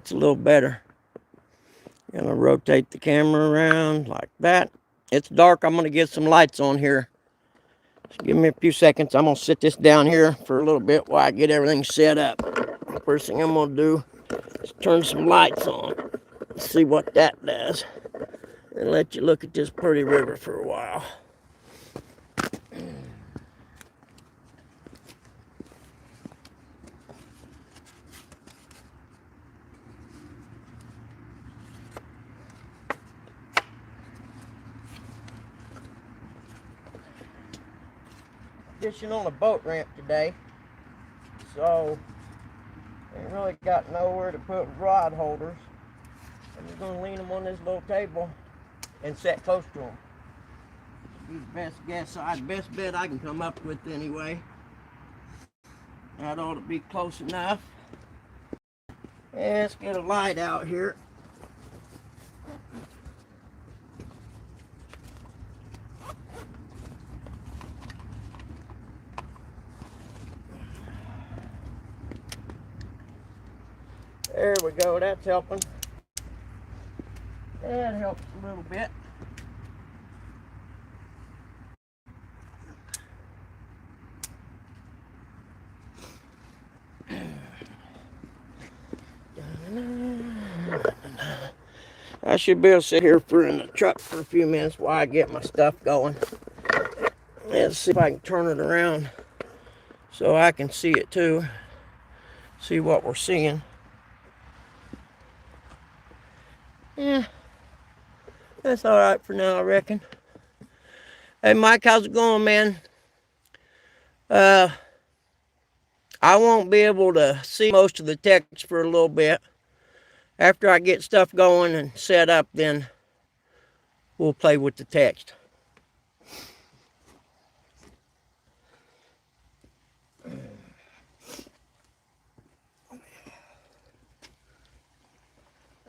It's a little better. Gonna rotate the camera around like that. It's dark. I'm gonna get some lights on here. Just give me a few seconds. I'm gonna sit this down here for a little bit while I get everything set up. First thing I'm gonna do is turn some lights on. See what that does. And let you look at this pretty river for a while. Fishing on a boat ramp today, so ain't really got nowhere to put rod holders. I'm just gonna lean them on this little table and set close to them. Be the best bet I can come up with anyway. That ought to be close enough. Let's get a light out here. There we go, that's helping. That helps a little bit. I should be able to sit here in the truck for a few minutes while I get my stuff going. Let's see if I can turn it around so I can see it too. See what we're seeing. Yeah, that's all right for now, I reckon. Hey, Mike, how's it going, man? I won't be able to see most of the text for a little bit. After I get stuff going and set up, then we'll play with the text.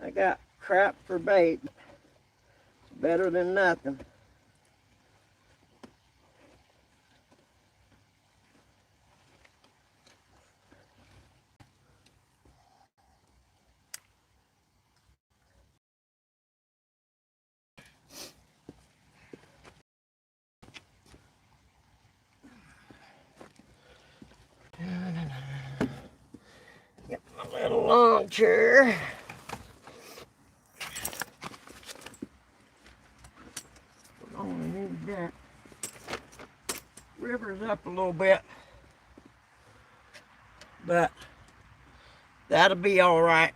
I got crap for bait. It's better than nothing. Get my little lawn chair. Only need that. River's up a little bit, but that'll be all right.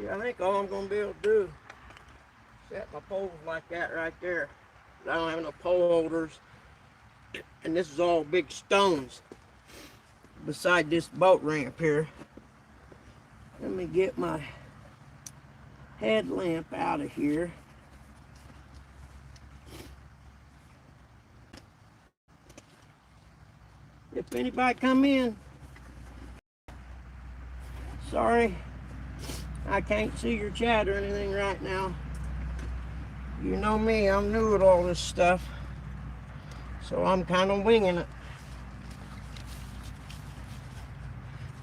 Yeah, I think all I'm gonna be able to do is set my poles like that right there. I don't have enough pole holders, and this is all big stones beside this boat ramp here. Let me get my headlamp out of here. If anybody come in, sorry, I can't see your chat or anything right now. You know me, I'm new at all this stuff, so I'm kind of winging it.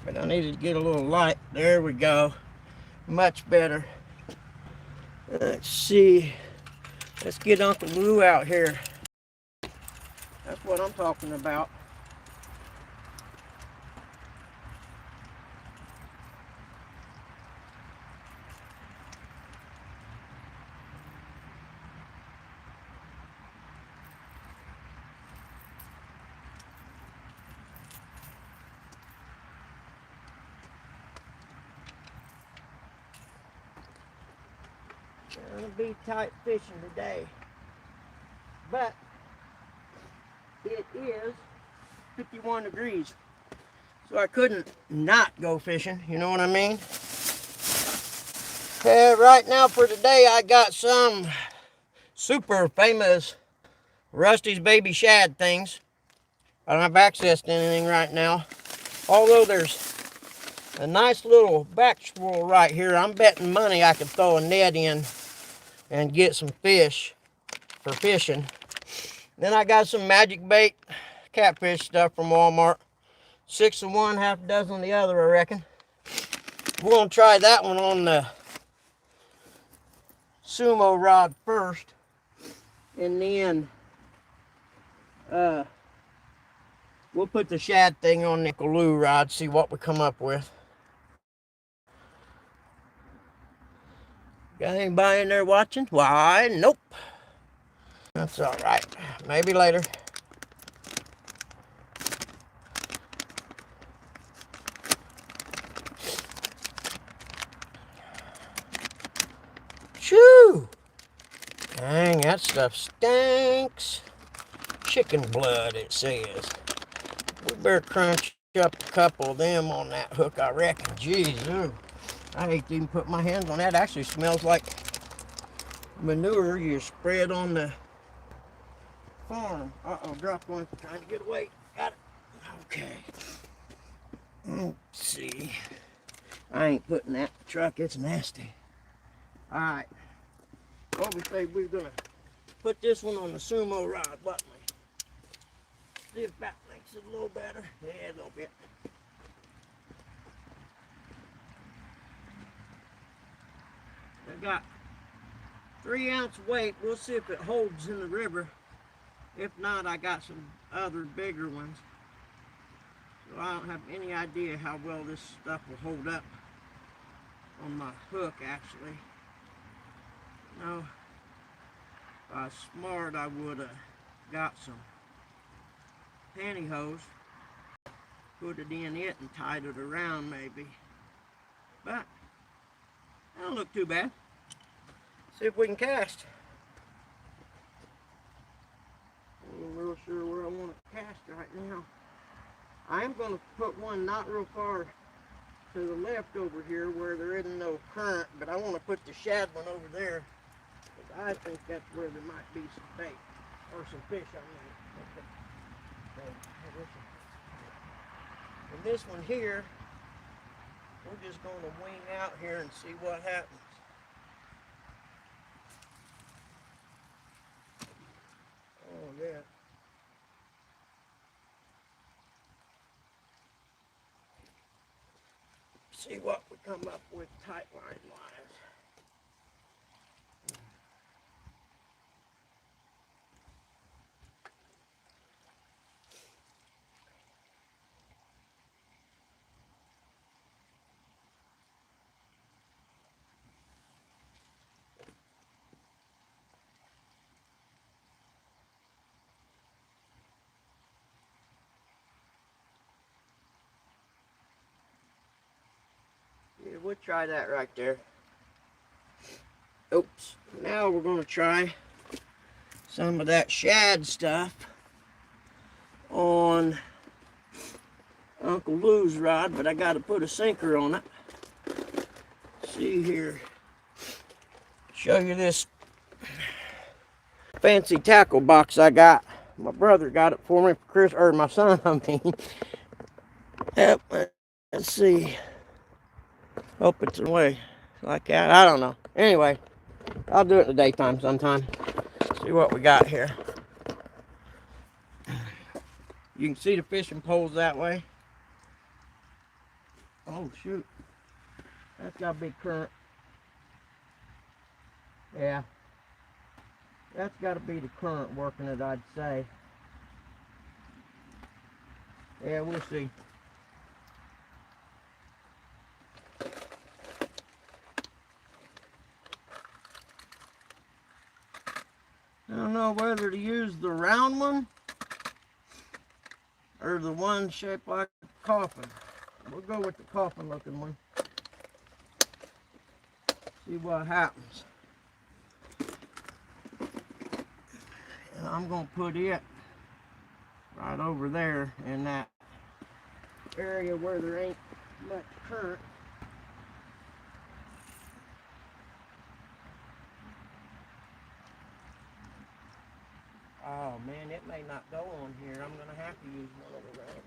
But I needed to get a little light. There we go. Much better. Let's see. Let's get Uncle Lou out here. That's what I'm talking about. Gonna be tight fishing today, but it is 51 degrees, so I couldn't not go fishing, you know what I mean? Right now for today, I got some super famous Rusty's Baby Shad things. I don't have access to anything right now, although there's a nice little back swirl right here. I'm betting money I could throw a net in and get some fish for fishing. Then I got some magic bait catfish stuff from Walmart. 6 of one, half a dozen of the other, I reckon. We're going to try that one on the sumo rod first, and then we'll put the shad thing on the nickel rod, see what we come up with. Got anybody in there watching? Why, nope. That's all right. Maybe later. Shoo! Dang, that stuff stinks. Chicken blood, it says. We better crunch up a couple of them on that hook, I reckon. Jeez, ooh. I hate to even put my hands on that. It actually smells like manure you spread on the farm. Uh-oh, dropped one. Trying to get away. Got it. Okay. Let's see. I ain't putting that in the truck. It's nasty. All right. What we say we're going to put this one on the sumo rod, what we? See if that makes it a little better. Yeah, a little bit. I got 3-ounce weight. We'll see if it holds in the river. If not, I got some other bigger ones. So I don't have any idea how well this stuff will hold up on my hook, actually. No, if I was smart, I would have got some pantyhose, put it in it and tied it around maybe. But that don't look too bad. See if we can cast. I'm not real sure where I want to cast right now. I am going to put one not real far to the left over here where there isn't no current, but I want to put the shad one over there, because I think that's where there might be some bait, or some fish, I mean. And this one here, we're just going to wing out here and see what happens. Oh, yeah. See what we come up with tight line wise. Yeah, we'll try that right there. Oops. Now we're going to try some of that shad stuff on Uncle Lou's rod, but I got to put a sinker on it. See here. Show you this fancy tackle box I got. My brother got it for me for Christmas, or my son, I mean. Yep. Let's see. Hope it's away like that. I don't know. Anyway, I'll do it in the daytime sometime. See what we got here. You can see the fishing poles that way. Oh, shoot. That's got a big current. Yeah. That's got to be the current working it, I'd say. Yeah, we'll see. I don't know whether to use the round one or the one shaped like a coffin. We'll go with the coffin looking one. See what happens. And I'm going to put it right over there in that area where there ain't much current. Oh man, it may not go on here. I'm going to have to use one of the round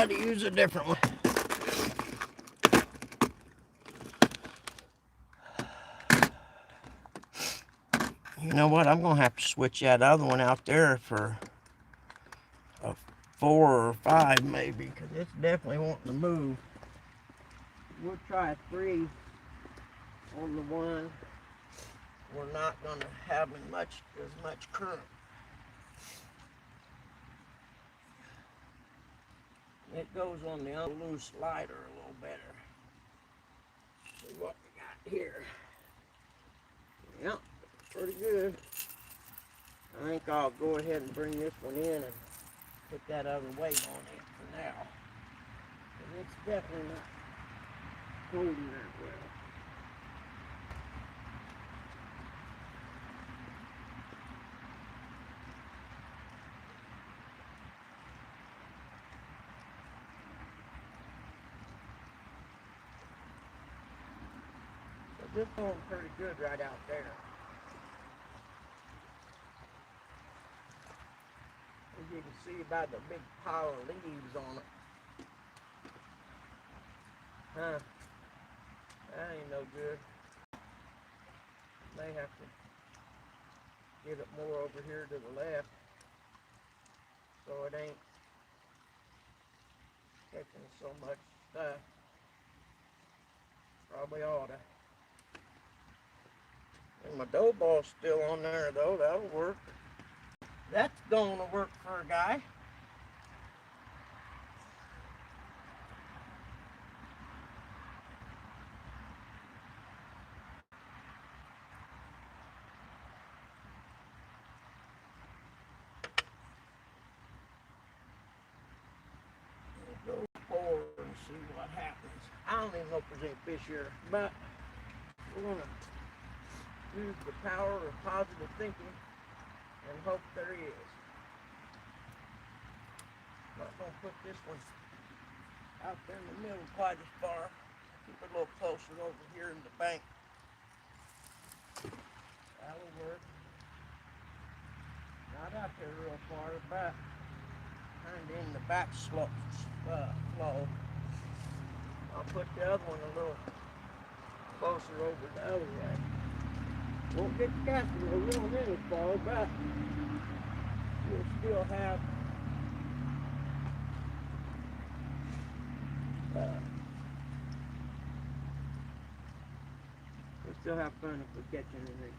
to use a different one. You know what? I'm going to have to switch that other one out there for a 4 or 5 maybe, because it's definitely wanting to move. We'll try a 3 on the one. We're not going to have as much current. It goes on the loose slider a little better. See what we got here. Yep, pretty good. I think I'll go ahead and bring this one in and put that other weight on it for now. And it's definitely not holding that well. But this one's pretty good right out there. As you can see by the big pile of leaves on it. Huh? That ain't no good. May have to get it more over here to the left so it ain't catching so much stuff. Probably oughta. And my dough ball's still on there though, that'll work. That's gonna work for a guy. We'll go forward and see what happens. I don't even know if there's any fish here, but we're gonna use the power of positive thinking and hope there is. Not gonna put this one out there in the middle quite as far. Keep it a little closer over here in the bank. That'll work. Not out there real far, but kind of in the back slope flow. I'll put the other one a little closer over the other way. Won't get the casting a little minute far, but you'll still have we'll still have fun if we're catching anything.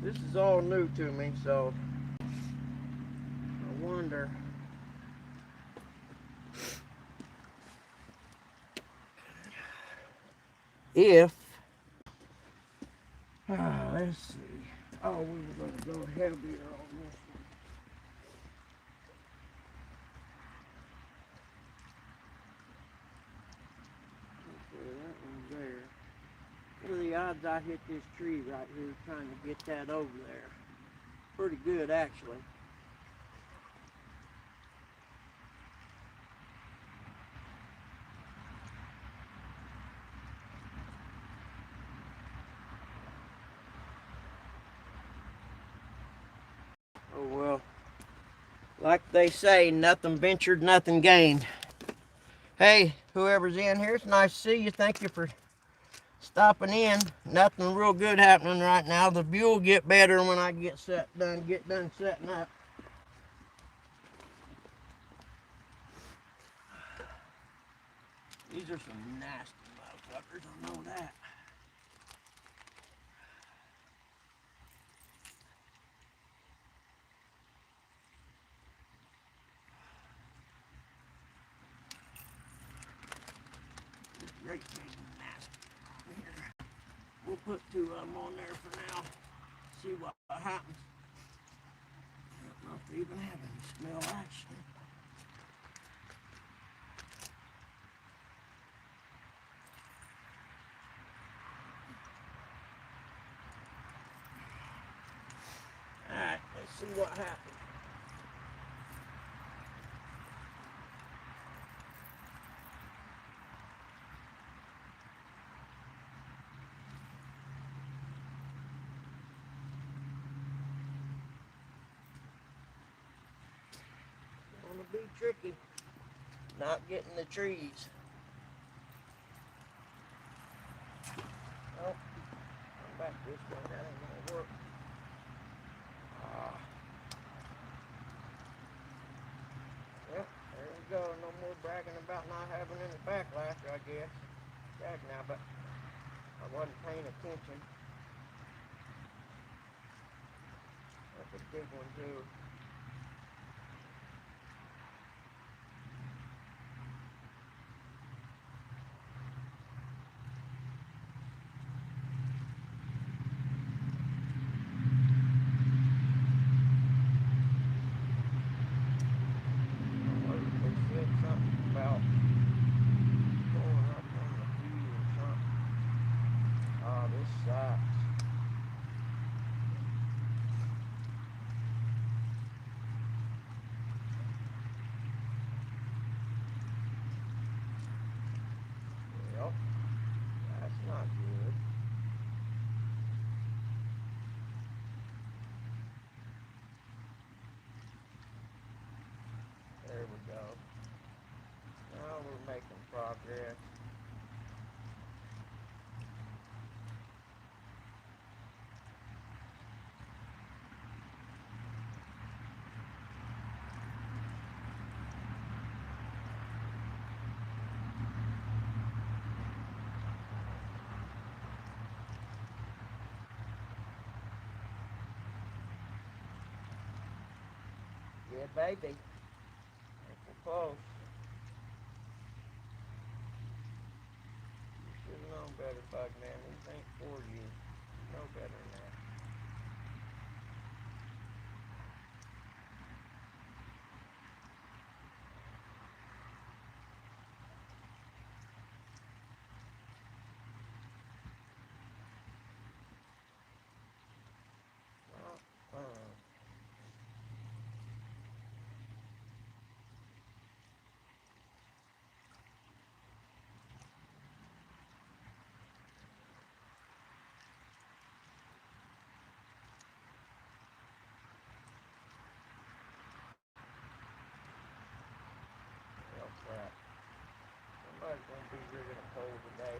This is all new to me, so I wonder if let's see. Oh, we were going to go heavier on this one. Okay, that one's there. What are the odds I hit this tree right here trying to get that over there? Pretty good, actually. Oh well, like they say, nothing ventured, nothing gained. Hey, whoever's in here, it's nice to see you. Thank you for stopping in. Nothing real good happening right now. The view will get better when I get done setting up. These are some nasty motherfuckers, I know that. Great big nasty here. We'll put 2 of them on there for now. See what happens. I don't know if they even have any smell actually. Alright, let's see what happens. be tricky not getting the trees. Oh, I'm back this way. That ain't gonna work. Yep, there we go. No more bragging about not having any backlash, I guess. Back now, but I wasn't paying attention. That's a big one too. They said something about going up on the view or something. Oh, this sucks. Yep, that's not good. There we go. Now we're making progress. Yeah, baby. We're close. You should have known better, Bugman. These ain't for you. You know better than that. Oh crap. Somebody's gonna be rigging a pole today.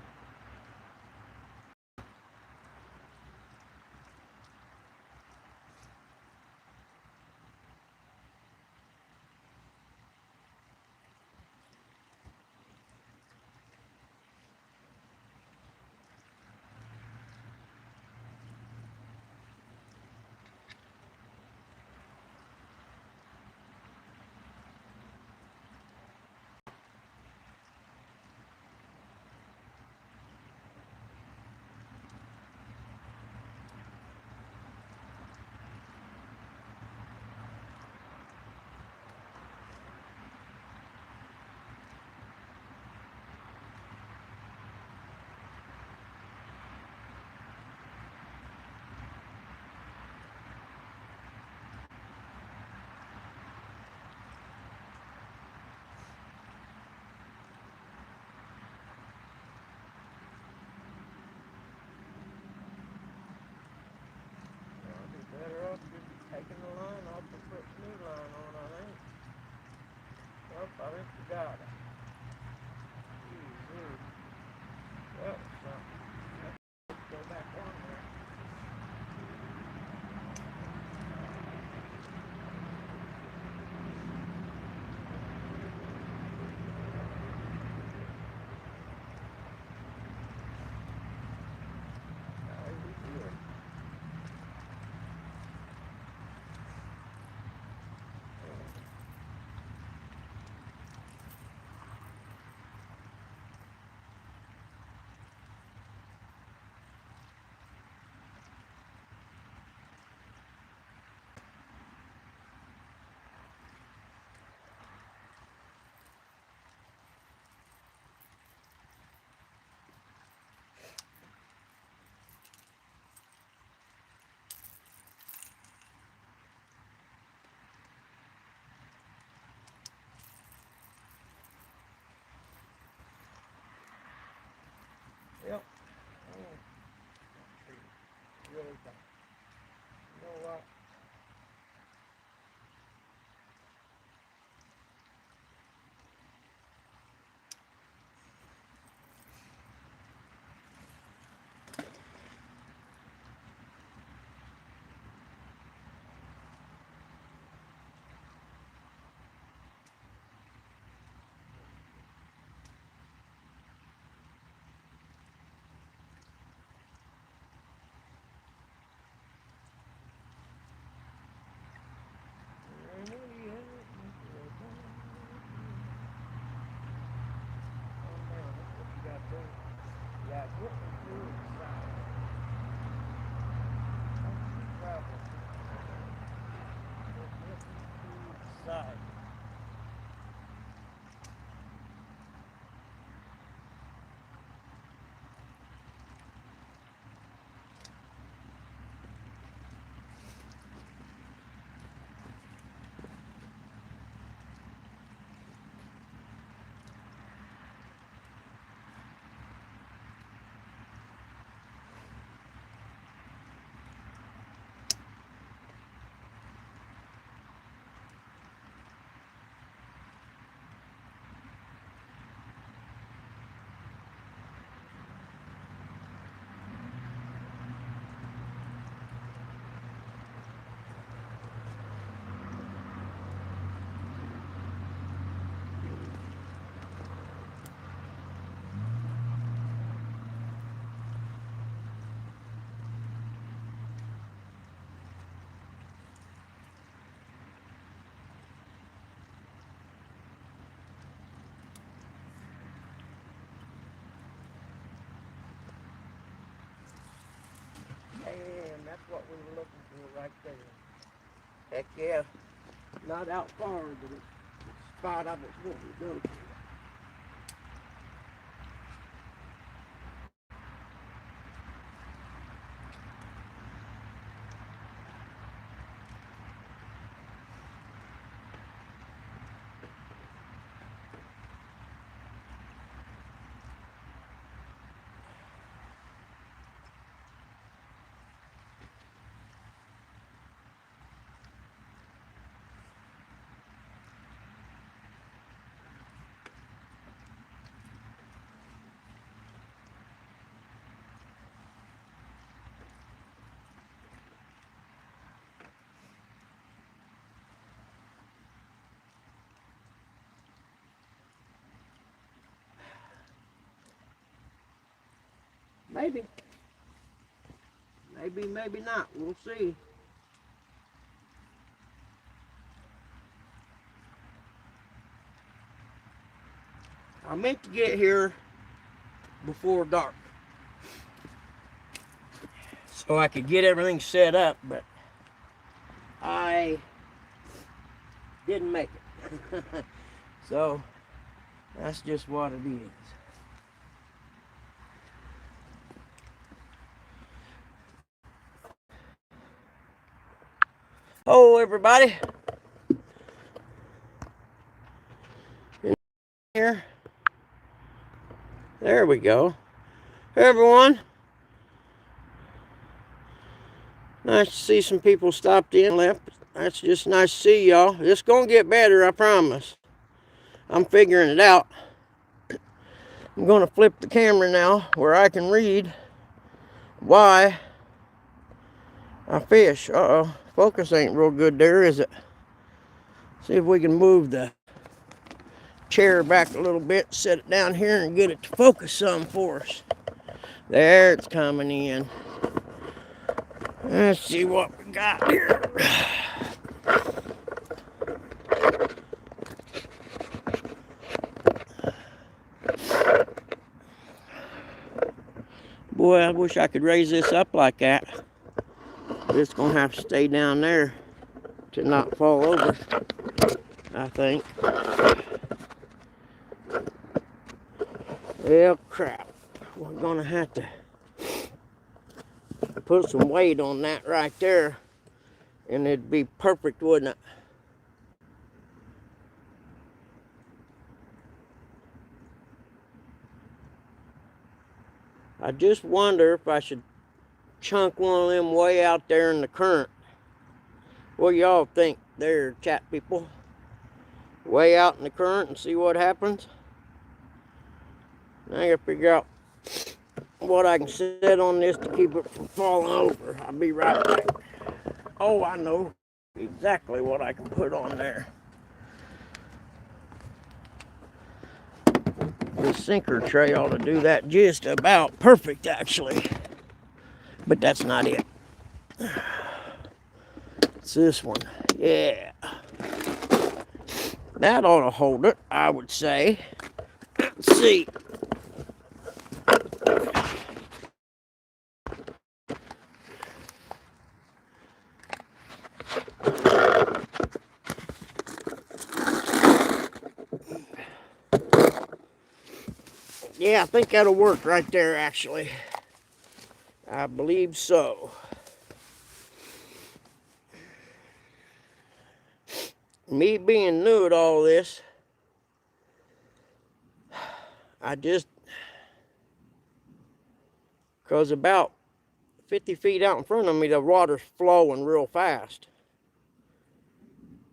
I'll be better off just taking the line off and putting new line on, I think. Nope, I think we got it. Easy. That was something. Let's go back on there. Yep. Really don't. You know what? And that's what we were looking for right there. Heck yeah. Not out far, but it's the spot I was going to go to. Maybe. Maybe, maybe not. We'll see. I meant to get here before dark so I could get everything set up, but I didn't make it. So that's just what it is. Oh, everybody. In here. There we go. Hey, everyone. Nice to see some people stopped in and left. That's just nice to see y'all. It's going to get better, I promise. I'm figuring it out. I'm going to flip the camera now where I can read why I fish. Uh-oh. Focus ain't real good there, is it? See if we can move the chair back a little bit, set it down here and get it to focus some for us. There, it's coming in. Let's see what we got here. Boy, I wish I could raise this up like that. But it's going to have to stay down there to not fall over, I think. Well, crap. We're going to have to put some weight on that right there, and it'd be perfect, wouldn't it? I just wonder if I should chunk one of them way out there in the current. What y'all think there, chat people? Way out in the current and see what happens? Now I gotta figure out what I can set on this to keep it from falling over. I'll be right back. Oh, I know exactly what I can put on there. The sinker tray ought to do that just about perfect, actually. But that's not it. It's this one. Yeah. That ought to hold it, I would say. Let's see. Yeah, I think that'll work right there, actually. I believe so. Me being new at all this, because about 50 feet out in front of me, the water's flowing real fast.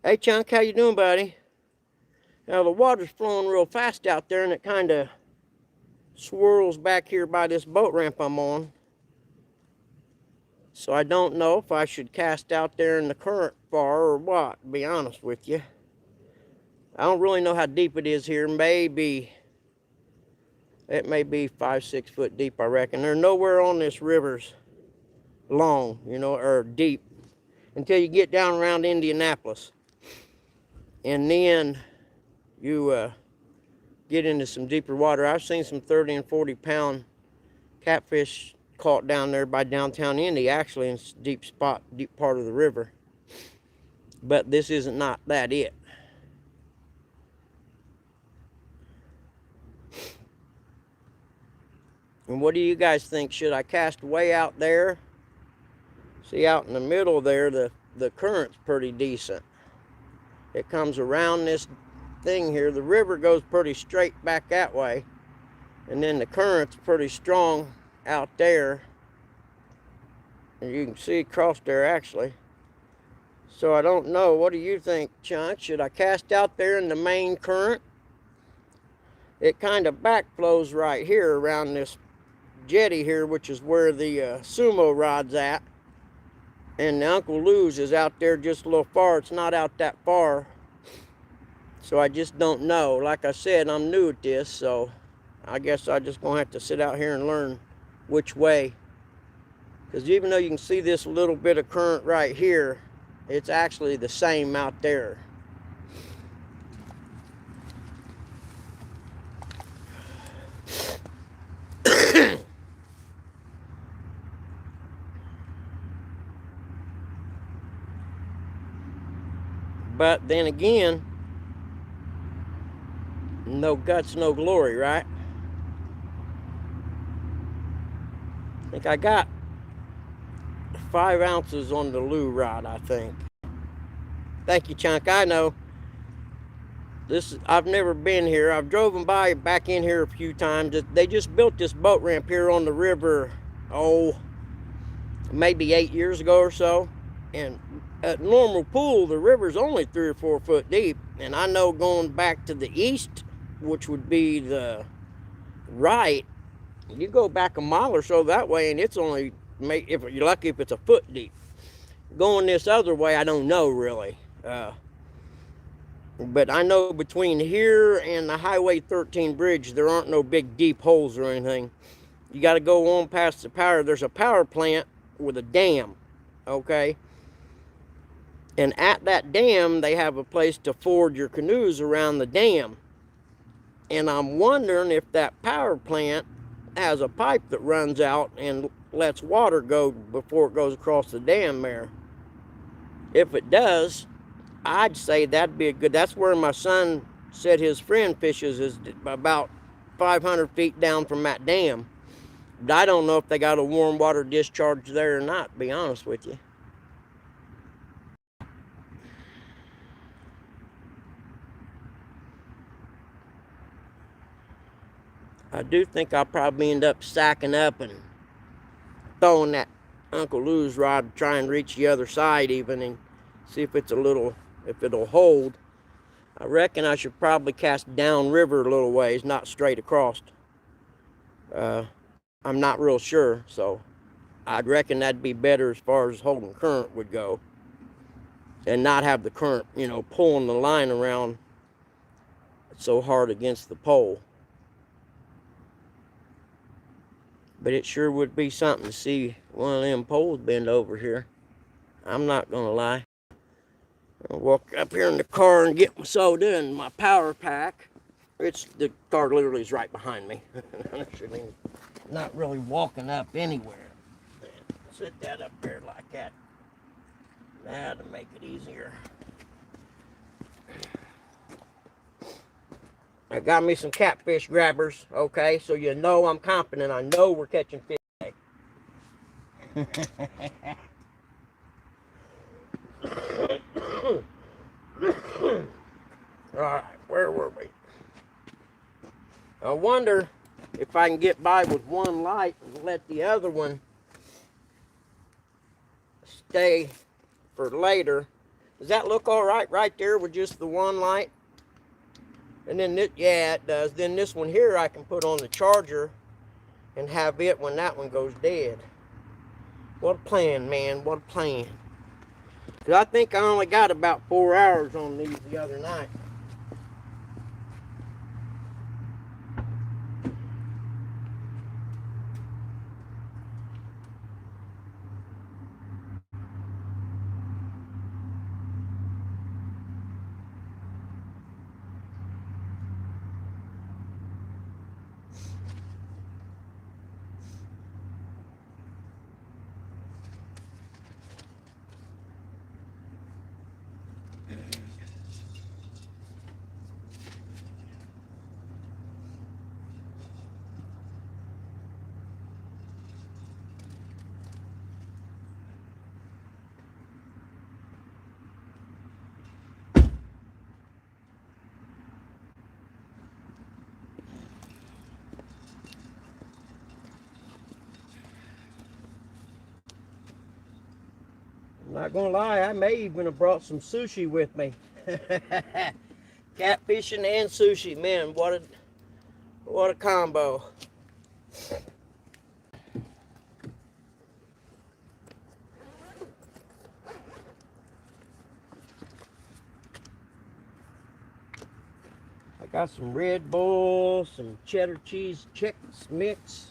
Hey, Chunk, how you doing, buddy? Now, the water's flowing real fast out there, and it kind of swirls back here by this boat ramp I'm on. So I don't know if I should cast out there in the current far or what, to be honest with you. I don't really know how deep it is here. It may be 5-6 foot deep, I reckon. There's nowhere on this river's long, you know, or deep, until you get down around Indianapolis. And then you get into some deeper water. I've seen some 30 and 40 pound catfish caught down there by downtown Indy, actually, in a deep part of the river. But this isn't not that it. And what do you guys think? Should I cast way out there? See, out in the middle there, the current's pretty decent. It comes around this thing here. The river goes pretty straight back that way. And then the current's pretty strong out there. And you can see across there, actually. So I don't know. What do you think, Chunk? Should I cast out there in the main current? It kind of backflows right here around this jetty here, which is where the sumo rod's at. And the Uncle Lou's is out there just a little far. It's not out that far. So I just don't know. Like I said, I'm new at this, so I guess I'm just going to have to sit out here and learn which way. Because even though you can see this little bit of current right here, it's actually the same out there. But then again, no guts, no glory, right? I think I got 5 ounces on the Lou rod, I think. Thank you, Chunk. I know. I've never been here. I've driven by back in here a few times. They just built this boat ramp here on the river, maybe 8 years ago or so. And at normal pool, the river's only 3 or 4 foot deep. And I know going back to the east, which would be the right, you go back a mile or so that way, and it's only, if you're lucky, if it's a foot deep. Going this other way, I don't know really. But I know between here and the Highway 13 bridge, there aren't no big deep holes or anything. You got to go on past the power. There's a power plant with a dam, okay? And at that dam, they have a place to ford your canoes around the dam. And I'm wondering if that power plant has a pipe that runs out and lets water go before it goes across the dam there. If it does, I'd say that'd be that's where my son said his friend fishes, is about 500 feet down from that dam. But I don't know if they got a warm water discharge there or not, to be honest with you. I do think I'll probably end up sacking up and throwing that Uncle Lou's rod to try and reach the other side even and see if if it'll hold. I reckon I should probably cast downriver a little ways, not straight across. I'm not real sure, so I'd reckon that'd be better as far as holding current would go. And not have the current, pulling the line around so hard against the pole. But it sure would be something to see one of them poles bend over here. I'm not gonna lie. I'll walk up here in the car and get my soda and my power pack. The car literally is right behind me. Actually, not really walking up anywhere. Sit that up there like that. That'll make it easier. I got me some catfish grabbers, okay? So you know I'm confident. I know we're catching fish today. Alright, where were we? I wonder if I can get by with one light and let the other one stay for later. Does that look alright right there with just the one light? And then, yeah, it does. Then this one here I can put on the charger and have it when that one goes dead. What a plan, man. What a plan. Because I think I only got about 4 hours on these the other night. I'm not gonna lie, I may even have brought some sushi with me. Catfishing and sushi, man, what a combo. I got some Red Bull, some cheddar cheese Chex mix.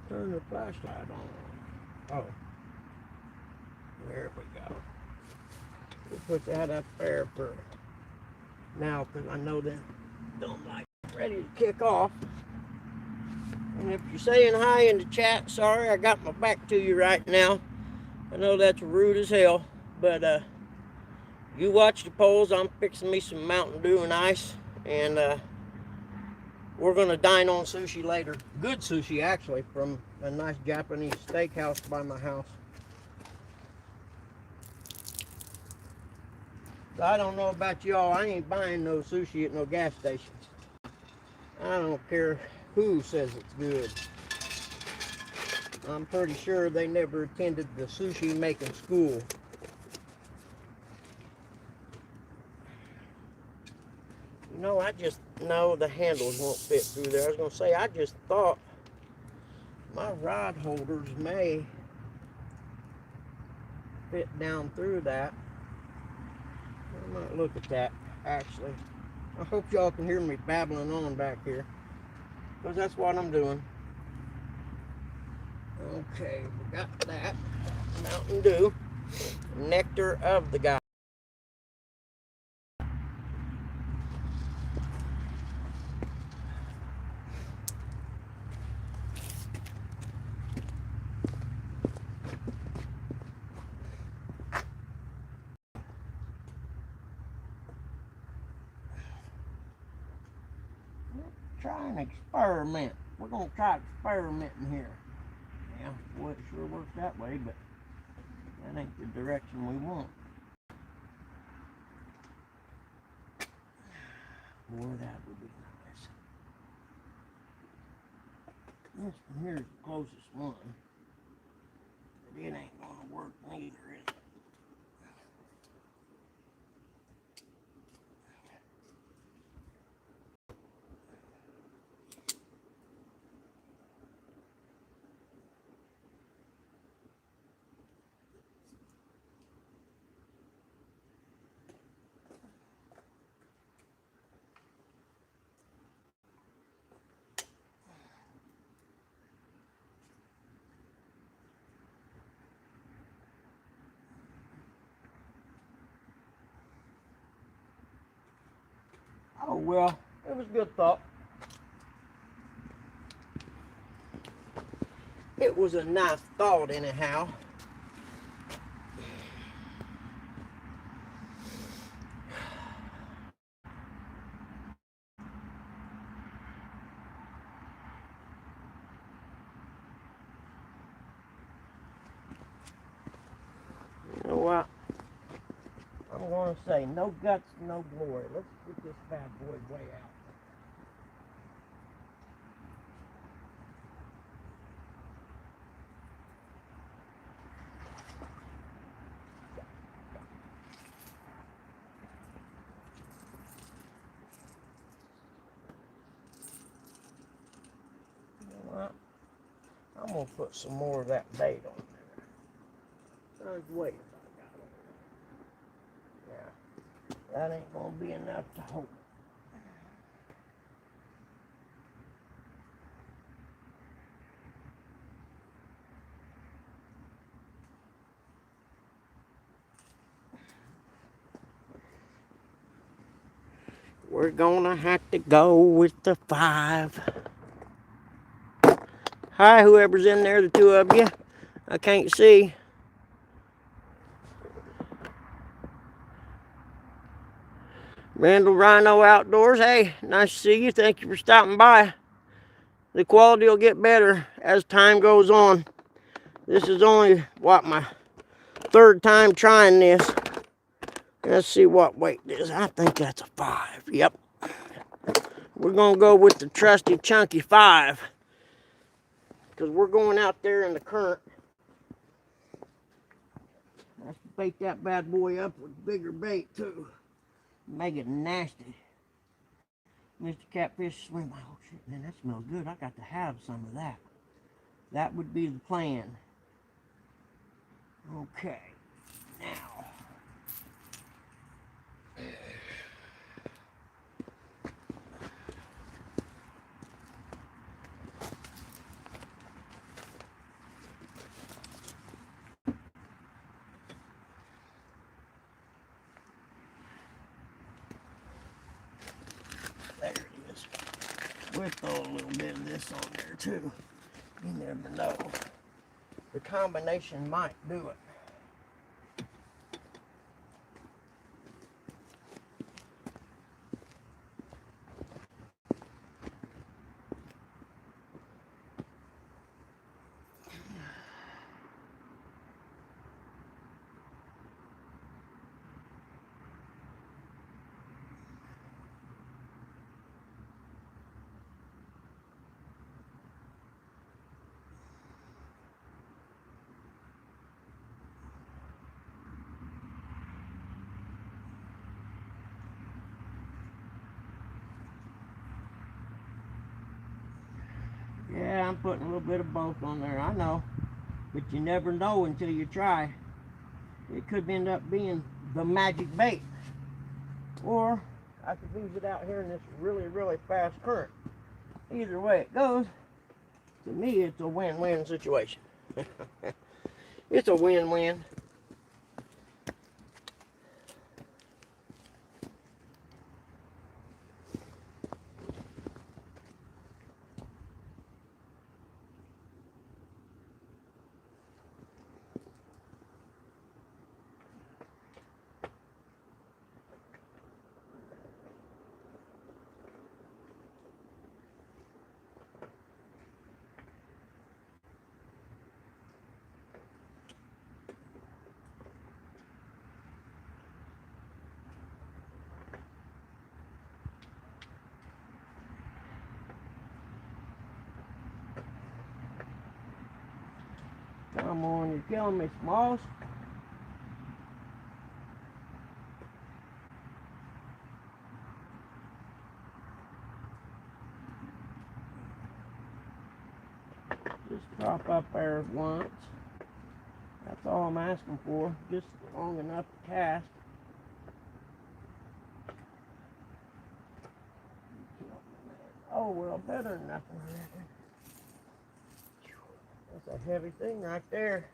Turn the flashlight on. Oh, there we go. We'll put that up there for now because I know that don't like ready to kick off. And if you're saying hi in the chat, sorry I got my back to you right now. I know that's rude as hell, but you watch the polls. I'm fixing me some Mountain Dew and ice, and we're gonna dine on sushi later. Good sushi, actually, from a nice Japanese steakhouse by my house. I don't know about y'all. I ain't buying no sushi at no gas stations. I don't care who says it's good. I'm pretty sure they never attended the sushi making school. You know, I just know the handles won't fit through there. I was going to say, I just thought my rod holders may fit down through that. I might look at that, actually. I hope y'all can hear me babbling on back here, because that's what I'm doing. Okay, we got that. Mountain Dew. Nectar of the God. Try an experiment. We're going to try experimenting here. Yeah, well, it sure works that way, but that ain't the direction we want. Boy, that would be nice. This one here is the closest one, but it ain't going to work neither, is it? Oh, well, it was a good thought. It was a nice thought anyhow. You know what? I'm going to say no guts, no glory. Let's get this bad boy way out. You know what? I'm going to put some more of that bait on there. There's weight I got on there. Yeah, that ain't going to be enough to hold it. We're gonna have to go with the 5. Hi, whoever's in there, the 2 of you. I can't see. Randall Rhino Outdoors. Hey, nice to see you. Thank you for stopping by. The quality will get better as time goes on. This is only, what, my 3rd time trying this. Let's see what weight it is. I think that's a 5. Yep. We're going to go with the trusty chunky 5. Because we're going out there in the current. Let's bait that bad boy up with bigger bait too. Make it nasty. Mr. Catfish swim. Oh shit, man, that smells good. I got to have some of that. That would be the plan. Okay, now. There it is. We'll throw a little bit of this on there too. You never know. The combination might do it. Yeah, I'm putting a little bit of both on there, I know. But you never know until you try. It could end up being the magic bait. Or I could use it out here in this really, really fast current. Either way it goes, to me it's a win-win situation. It's a win-win. Come on, you're killing me, Smalls. Just drop up there once. That's all I'm asking for. Just long enough to cast. Oh, well, better than nothing. That's a heavy thing right there.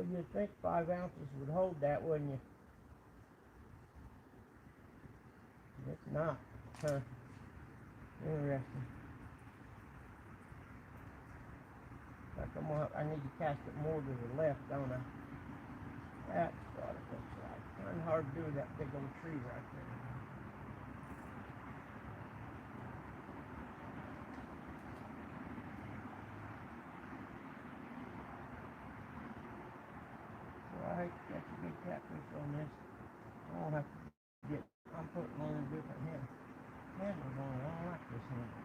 Well, you'd think 5 ounces would hold that, wouldn't you? It's not. Huh. Interesting. I need to cast it more to the left, don't I? That's what it looks like. Kind of hard to do with that big old tree right there. Well, I hate to catch a big catfish on this. I won't have to I'm putting on a different handles on it. I don't like this handle.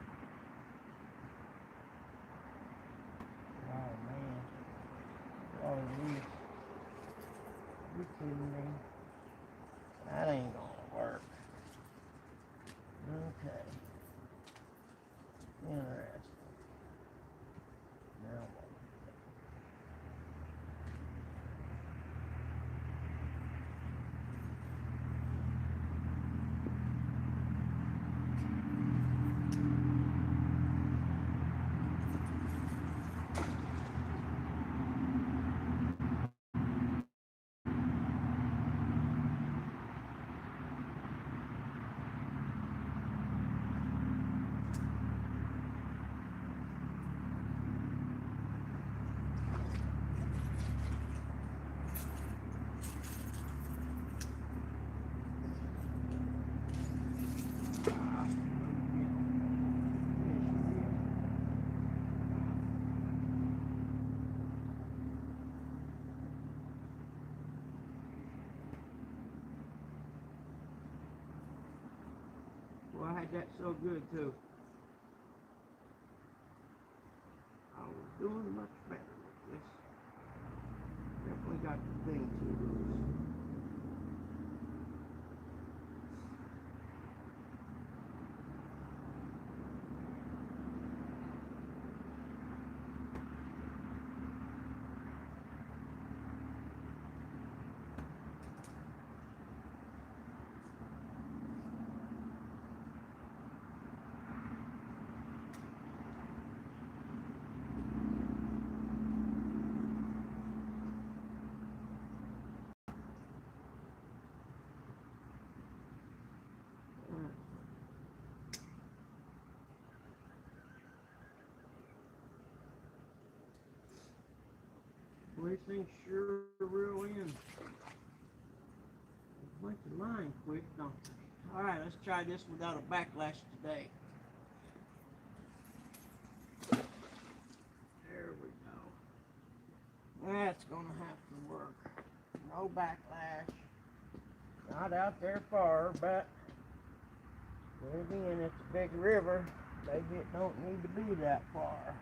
Oh man. Oh, you kidding me? That ain't gonna work. Okay. Interesting. Now what? Well, I had that so good too. I was doing much better with this. Definitely got the thing too loose. Well, these things sure reel in a bunch of line quick, don't they? Alright, let's try this without a backlash today. There we go. That's gonna have to work. No backlash. Not out there far, but then again, it's a big river. Maybe it don't need to be that far.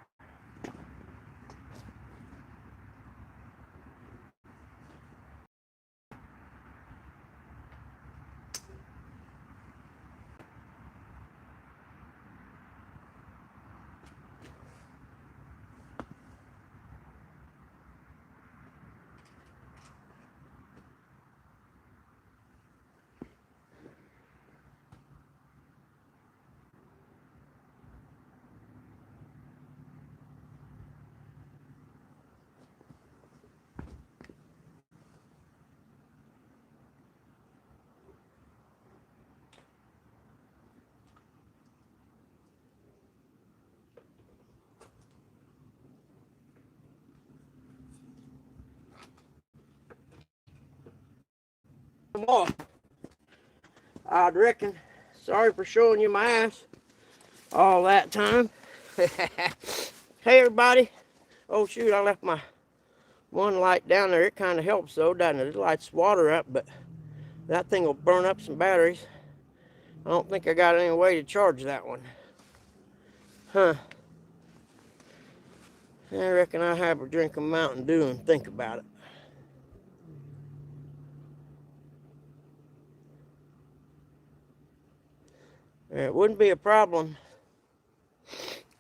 More, I'd reckon. Sorry for showing you my ass all that time. Hey everybody. Oh shoot, I left my one light down there. It kind of helps though, doesn't it? It lights water up, but that thing will burn up some batteries. I don't think I got any way to charge that one. Huh. I reckon I'll have a drink of Mountain Dew and think about it. It wouldn't be a problem,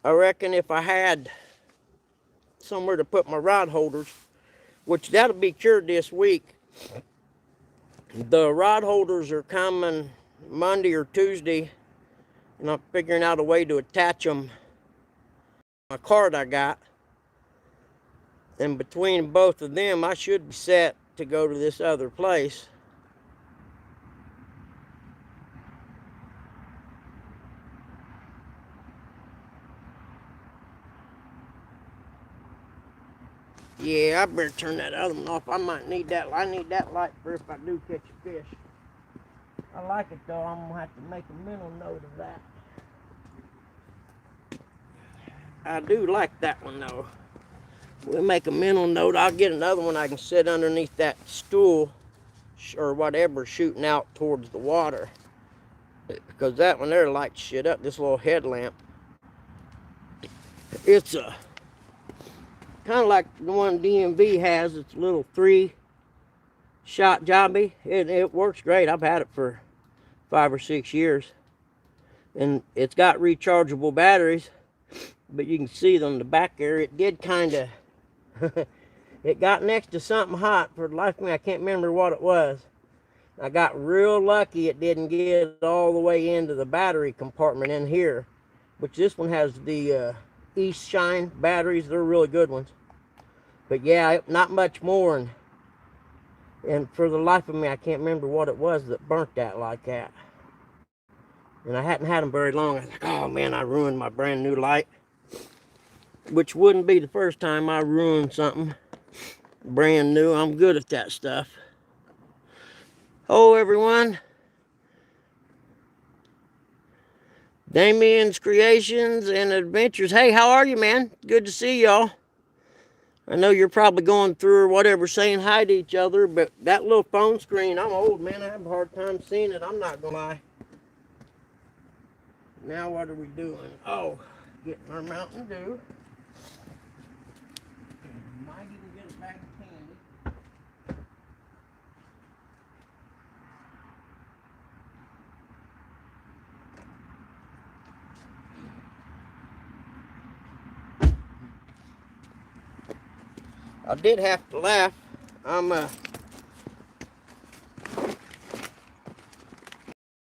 I reckon, if I had somewhere to put my rod holders, which that'll be cured this week. The rod holders are coming Monday or Tuesday, and I'm figuring out a way to attach them to my cart I got. And between both of them, I should be set to go to this other place. Yeah, I better turn that other one off. I might need that. I need that light for if I do catch a fish. I like it though. I'm gonna have to make a mental note of that. I do like that one though. We'll make a mental note. I'll get another one I can sit underneath that stool or whatever shooting out towards the water. Because that one there lights shit up, this little headlamp. It's a kind of like the one DMV has. It's a little 3-shot jobby. It works great. I've had it for 5 or 6 years. And it's got rechargeable batteries. But you can see on the back there, it did kind of... it got next to something hot. For the life of me, I can't remember what it was. I got real lucky it didn't get all the way into the battery compartment in here. Which this one has the East Shine batteries. They're really good ones. But yeah, not much more. And for the life of me, I can't remember what it was that burnt that like that. And I hadn't had them very long. I was like, oh man, I ruined my brand new light. Which wouldn't be the first time I ruined something brand new. I'm good at that stuff. Oh, everyone. Damien's Creations and Adventures. Hey, how are you, man? Good to see y'all. I know you're probably going through or whatever saying hi to each other, but that little phone screen, I'm old, man. I have a hard time seeing it. I'm not going to lie. Now what are we doing? Oh, getting our Mountain Dew. Might even get a bag of candy. I did have to laugh. I'm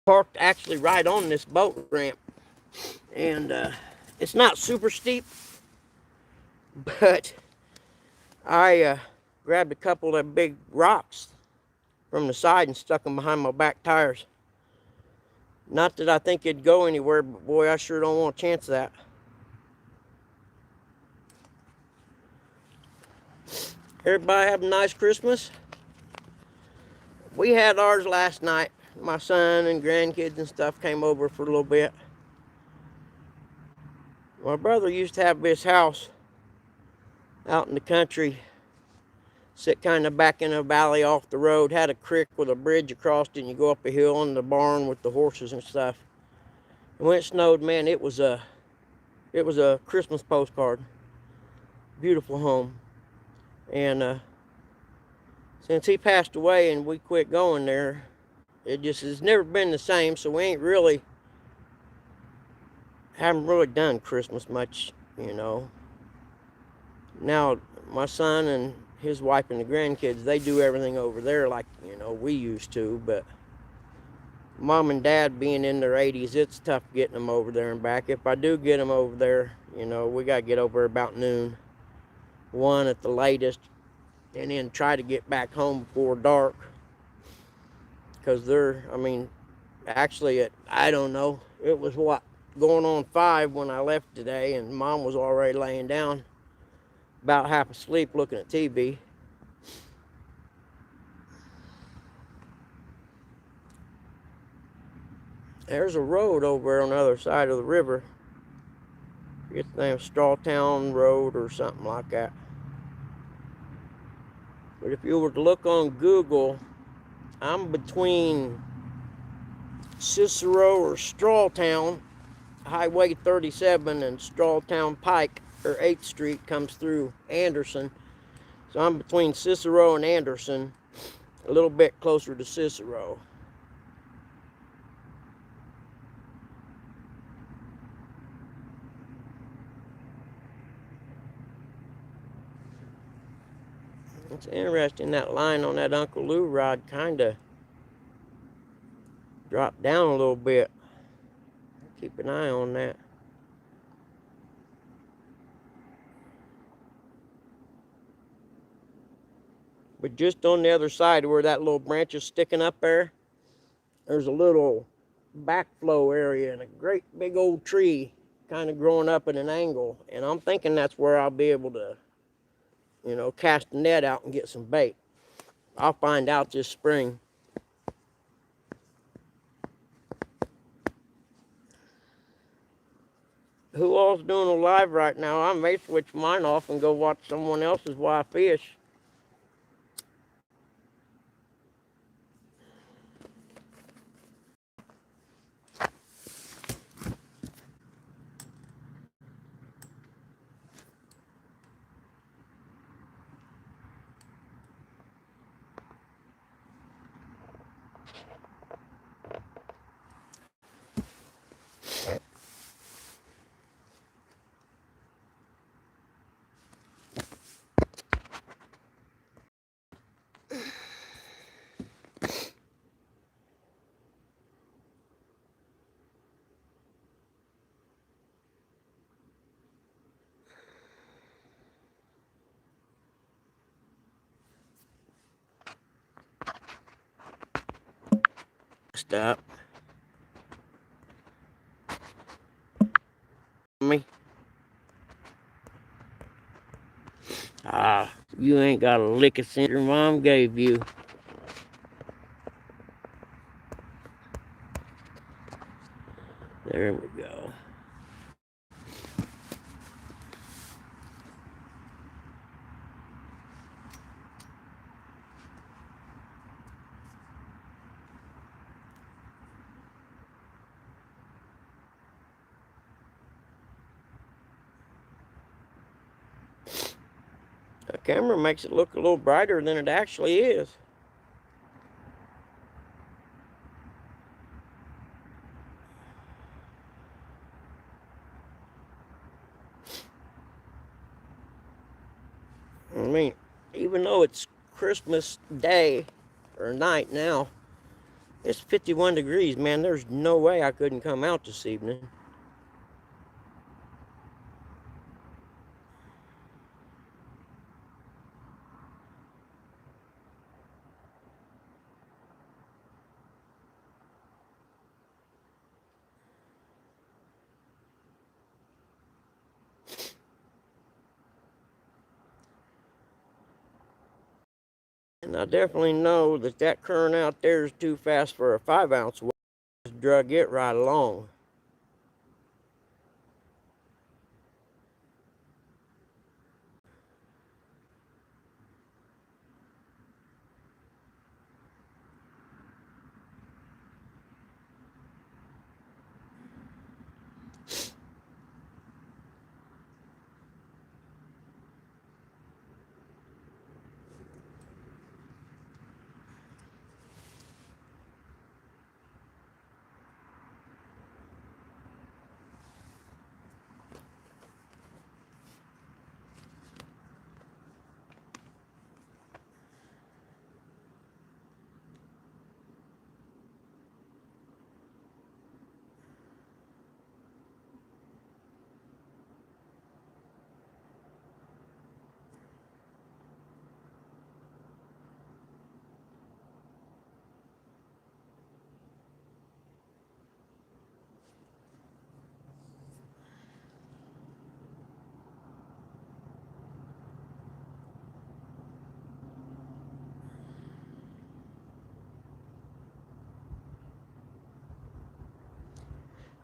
parked actually right on this boat ramp. And it's not super steep, but I grabbed a couple of big rocks from the side and stuck them behind my back tires. Not that I think it'd go anywhere, but boy, I sure don't want a chance of that. Everybody have a nice Christmas. We had ours last night. My son and grandkids and stuff came over for a little bit. My brother used to have this house out in the country, sit kind of back in a valley off the road, had a creek with a bridge across it, and you go up a hill in the barn with the horses and stuff. And when it snowed, man, it was a Christmas postcard. Beautiful home. And since he passed away and we quit going there, it just has never been the same, so we haven't really done Christmas much, you know. Now, my son and his wife and the grandkids, they do everything over there like, you know, we used to, but Mom and Dad being in their 80s, it's tough getting them over there and back. If I do get them over there, you know, we got to get over about noon, 1 at the latest, and then try to get back home before dark. Because actually, I don't know, it was going on 5 when I left today, and Mom was already laying down, about half asleep looking at TV. There's a road over there on the other side of the river. I forget the name, Strawtown Road or something like that. But if you were to look on Google, I'm between Cicero or Strawtown, Highway 37, and Strawtown Pike, or 8th Street comes through Anderson. So I'm between Cicero and Anderson, a little bit closer to Cicero. It's interesting, that line on that Uncle Lou rod kind of dropped down a little bit. Keep an eye on that. But just on the other side where that little branch is sticking up there, there's a little backflow area and a great big old tree kind of growing up at an angle. And I'm thinking that's where I'll be able to, cast the net out and get some bait. I'll find out this spring. Who all's doing a live right now? I may switch mine off and go watch someone else's while I fish. Stop. Me. Ah, you ain't got a lick of sense your mom gave you. There we go. The camera makes it look a little brighter than it actually is. I mean, even though it's Christmas Day or night now, it's 51 degrees, man. There's no way I couldn't come out this evening. And I definitely know that that current out there is too fast for a 5-ounce weight. Just drug it right along.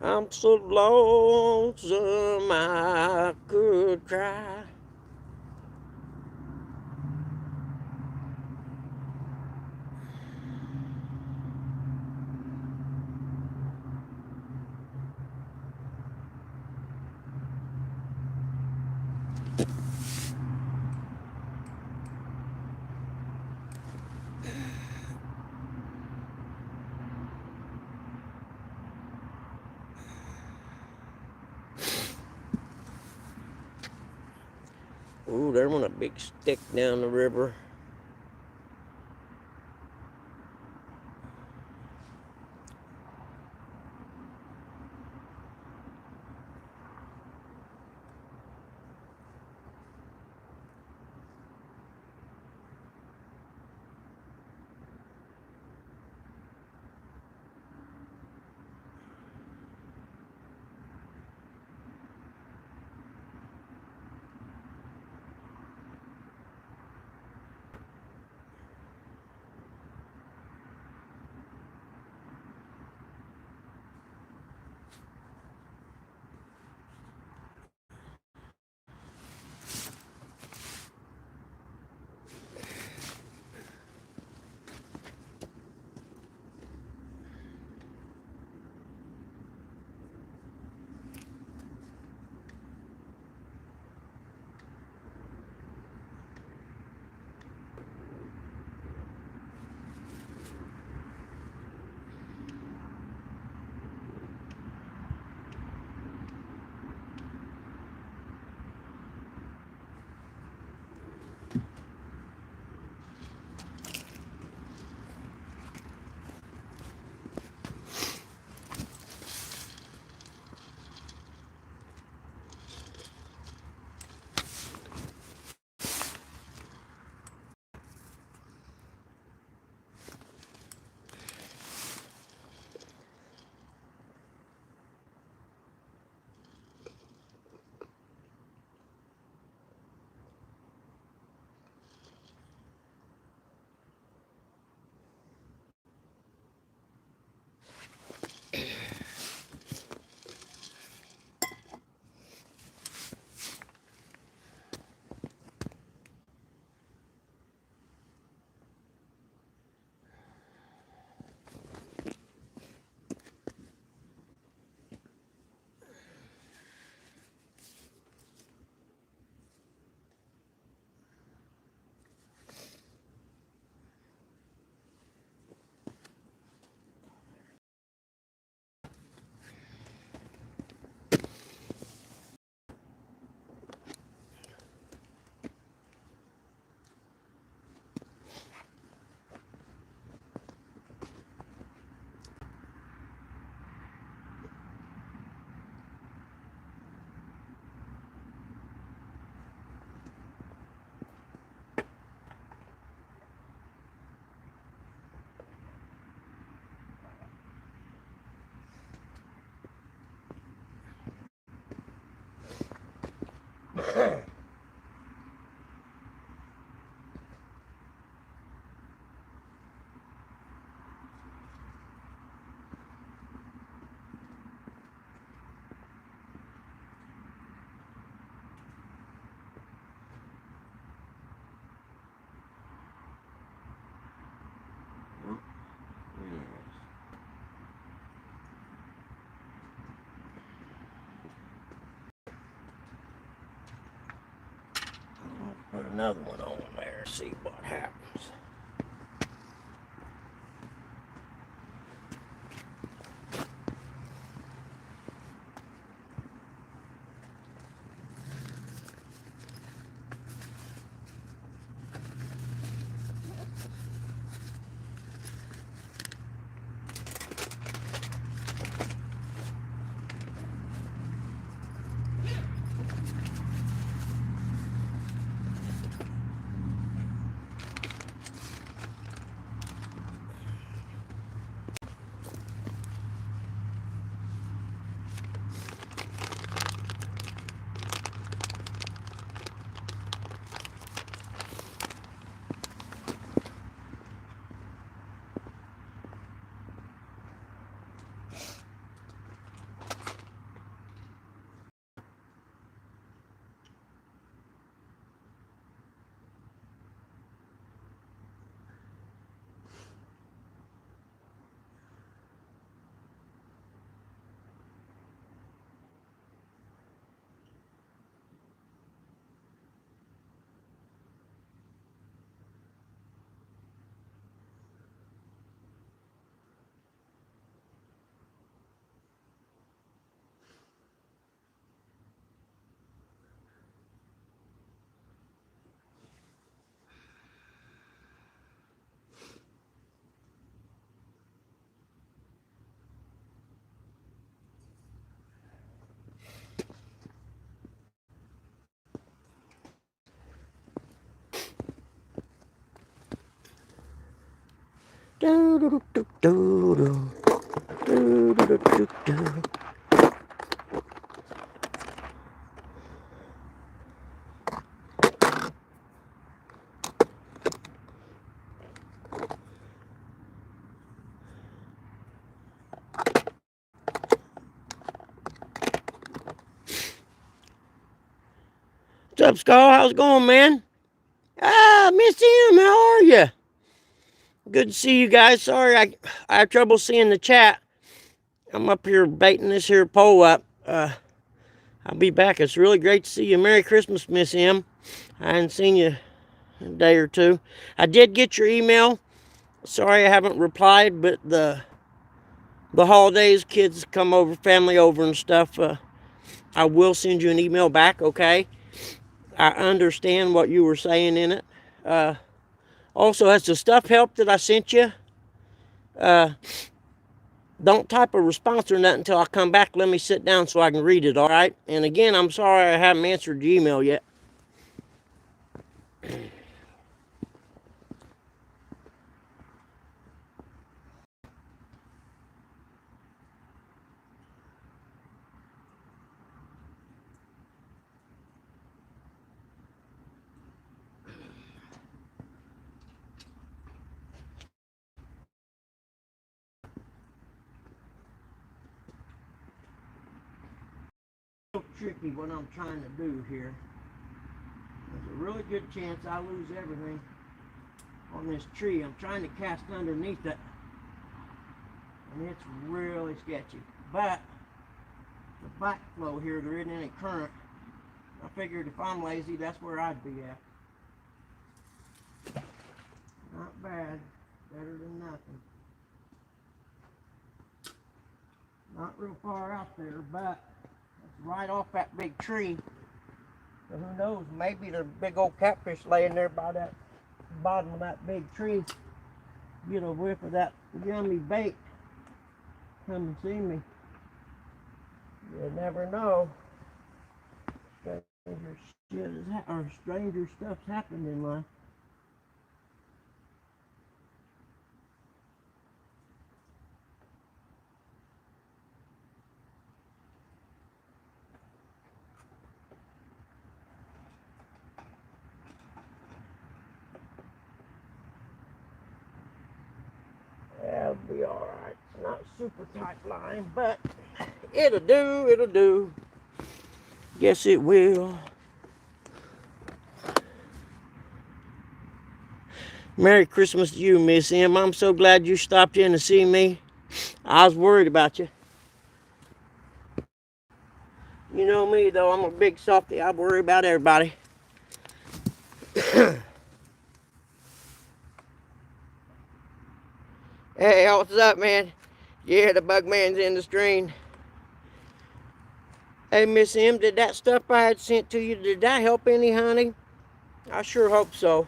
I'm so lonesome I could cry. Ooh, there went a big stick down the river. Put another one on there, see what happens. Do, do, do, do, do, do, do, do, do, do. What's up, Skull? How's it going, man? Ah, Miss M, how are you? Good to see you guys. Sorry, I have trouble seeing the chat. I'm up here baiting this here pole up. I'll be back. It's really great to see you. Merry Christmas, Miss M. I hadn't seen you in a day or two. I did get your email. Sorry I haven't replied, but the holidays, kids come over, family over and stuff. I will send you an email back, okay? I understand what you were saying in it. Also, has the stuff helped that I sent you? Don't type a response or nothing until I come back. Let me sit down so I can read it, all right? And again, I'm sorry I haven't answered your email yet. Tricky what I'm trying to do here. There's a really good chance I lose everything on this tree. I'm trying to cast underneath it, and it's really sketchy. But the backflow here, there isn't any current. I figured if I'm lazy, that's where I'd be at. Not bad. Better than nothing. Not real far out there, but it's right off that big tree. So who knows, maybe there's a big old catfish laying there by that bottom of that big tree. Get a whiff of that yummy bait. Come and see me. You never know. Stranger stuff's happened in life. super tight line, but it'll do, it'll do. Yes, it will. Merry Christmas to you, Miss M. I'm so glad you stopped in to see me. I was worried about you. You know me, though. I'm a big softy. I worry about everybody. Hey, what's up, man? Yeah, the bug man's in the stream. Hey, Miss M, did that stuff I had sent to you, did that help any, honey? I sure hope so.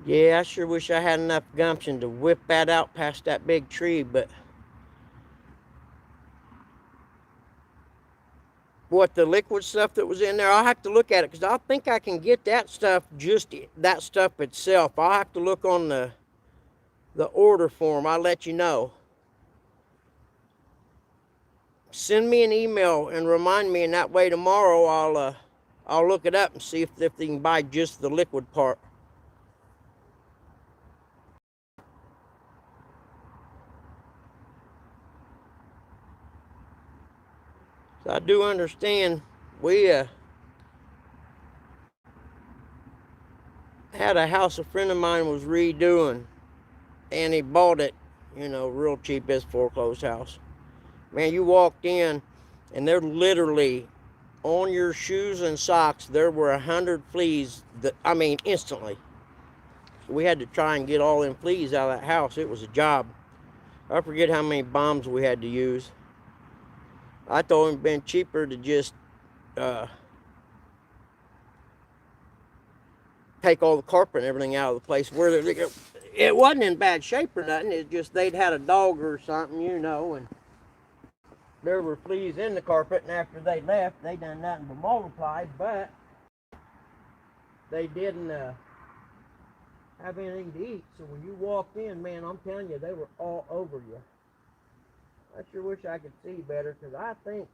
Yeah, I sure wish I had enough gumption to whip that out past that big tree, but what, the liquid stuff that was in there, I'll have to look at it, because I think I can get that stuff, just that stuff itself. I'll have to look on the order form. I'll let you know. Send me an email and remind me, and that way tomorrow I'll look it up and see if they can buy just the liquid part. So I do understand we had a house a friend of mine was redoing, and he bought it, you know, real cheap as foreclosed house. Man, you walked in, and they're literally on your shoes and socks. There were 100 fleas. I mean, instantly. So we had to try and get all them fleas out of that house. It was a job. I forget how many bombs we had to use. I thought it'd been cheaper to just take all the carpet and everything out of the place. Where it wasn't in bad shape or nothing. It's just they'd had a dog or something, you know, and there were fleas in the carpet. And after they left, they done nothing but multiply. But they didn't have anything to eat. So when you walked in, man, I'm telling you, they were all over you. I sure wish I could see better, because I think,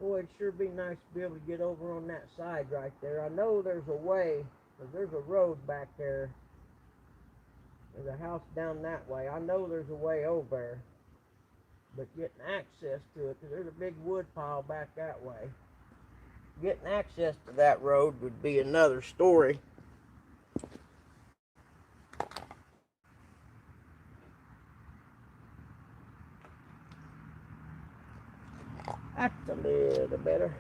boy, it'd sure be nice to be able to get over on that side right there. I know there's a way, because there's a road back there. There's a house down that way. I know there's a way over there. But getting access to it, because there's a big wood pile back that way. Getting access to that road would be another story. That's a little better.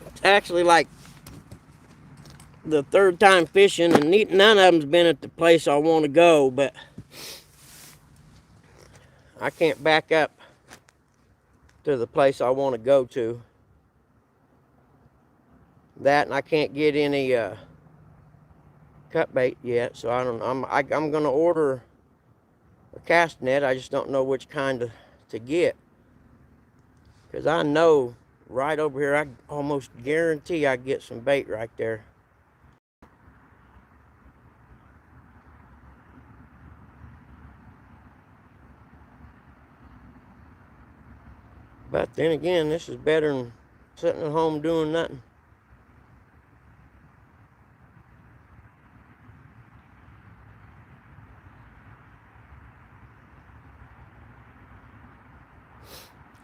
It's actually like the third time fishing, and none of them's been at the place I want to go, but I can't back up to the place I want to go to. That, and I can't get any cut bait yet, so I'm gonna order a cast net. I just don't know which kind to get, because I know right over here, I almost guarantee I get some bait right there. But then again, this is better than sitting at home doing nothing.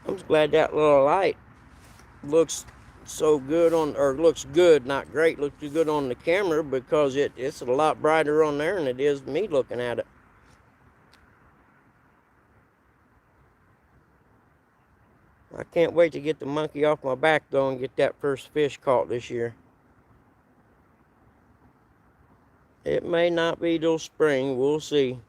I'm just glad that little light looks so good on, or looks good, not great, looks good on the camera, because it's a lot brighter on there than it is me looking at it. I can't wait to get the monkey off my back, though, and get that first fish caught this year. It may not be till spring, we'll see.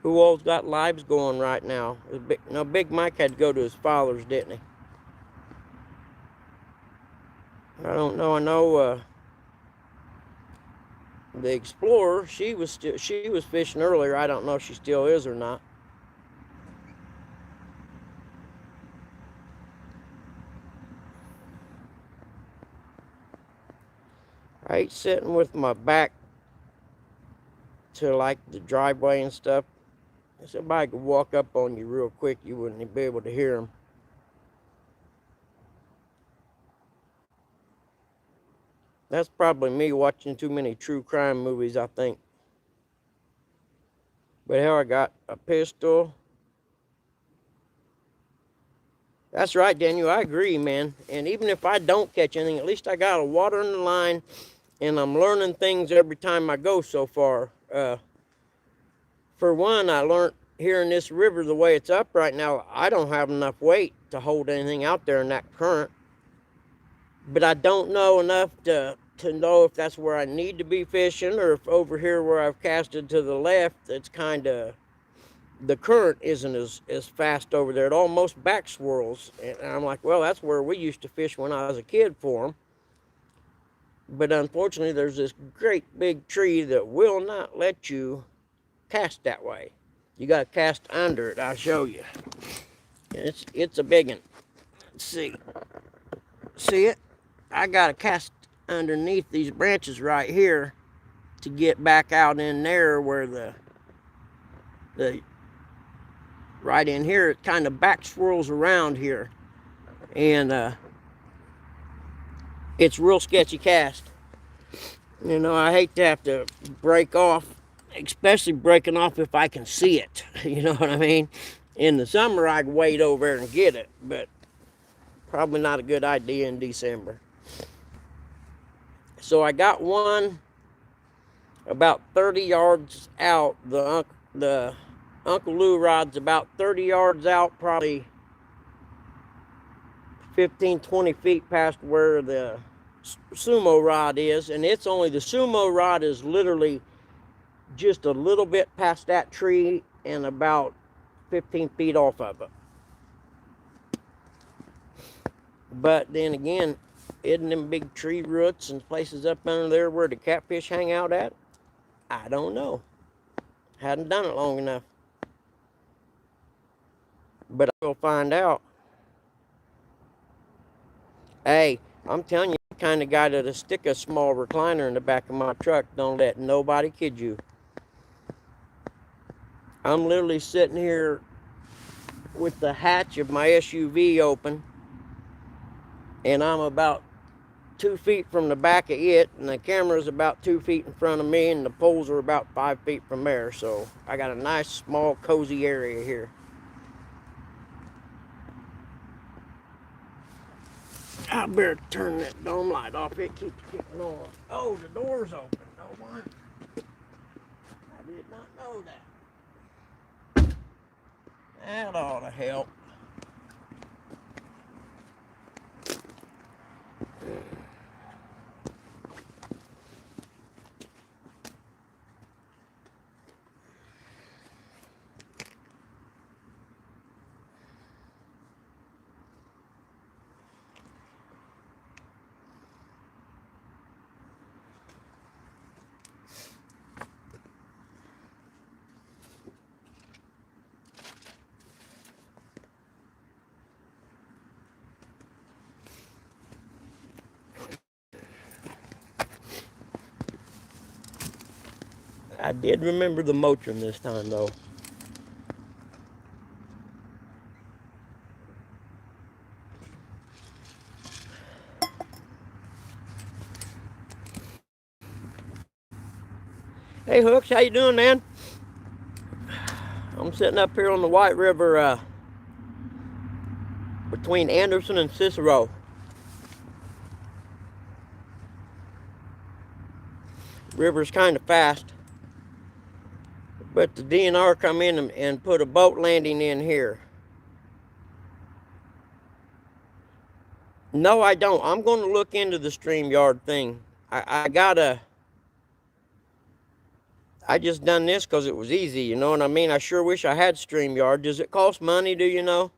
Who all's got lives going right now? Big Mike had to go to his father's, didn't he? I don't know. I know the Explorer. She was fishing earlier. I don't know if she still is or not. I hate sitting with my back to like the driveway and stuff. If somebody could walk up on you real quick, you wouldn't be able to hear them. That's probably me watching too many true crime movies, I think. But hell, I got a pistol. That's right, Daniel. I agree, man. And even if I don't catch anything, at least I got a water in the line, and I'm learning things every time I go so far. For one, I learned here in this river, the way it's up right now, I don't have enough weight to hold anything out there in that current. But I don't know enough to know if that's where I need to be fishing, or if over here where I've casted to the left, it's kind of, the current isn't as fast over there. It almost back swirls. And I'm like, well, that's where we used to fish when I was a kid for them. But unfortunately, there's this great big tree that will not let you cast that way. You got to cast under it. I'll show you. It's a big one. Let's see. See it? I got to cast underneath these branches right here to get back out in there where the right in here, it kind of back swirls around here. And it's real sketchy cast. You know, I hate to have to break off, especially breaking off if I can see it. You know what I mean? In the summer, I'd wait over there and get it, but probably not a good idea in December. So I got one about 30 yards out. The Uncle Lou rod's about 30 yards out, probably 15, 20 feet past where the sumo rod is. And it's only, the sumo rod is literally just a little bit past that tree and about 15 feet off of it. But then again, isn't them big tree roots and places up under there where the catfish hang out at? I don't know. Hadn't done it long enough. But I will find out. Hey, I'm telling you, the kind of guy that'll stick a small recliner in the back of my truck. Don't let nobody kid you. I'm literally sitting here with the hatch of my SUV open, and I'm about 2 feet from the back of it, and the camera's about 2 feet in front of me, and the poles are about 5 feet from there. So I got a nice, small, cozy area here. I better turn that dome light off. It keeps kicking on. Oh, the door's open. No one. I did not know that. That ought to help. I did remember the Motrin this time, though. Hey, Hooks, how you doing, man? I'm sitting up here on the White River between Anderson and Cicero. River's kind of fast. But the DNR come in and put a boat landing in here. No, I don't. I'm going to look into the StreamYard thing. I just done this because it was easy, you know what I mean? I sure wish I had StreamYard. Does it cost money, do you know?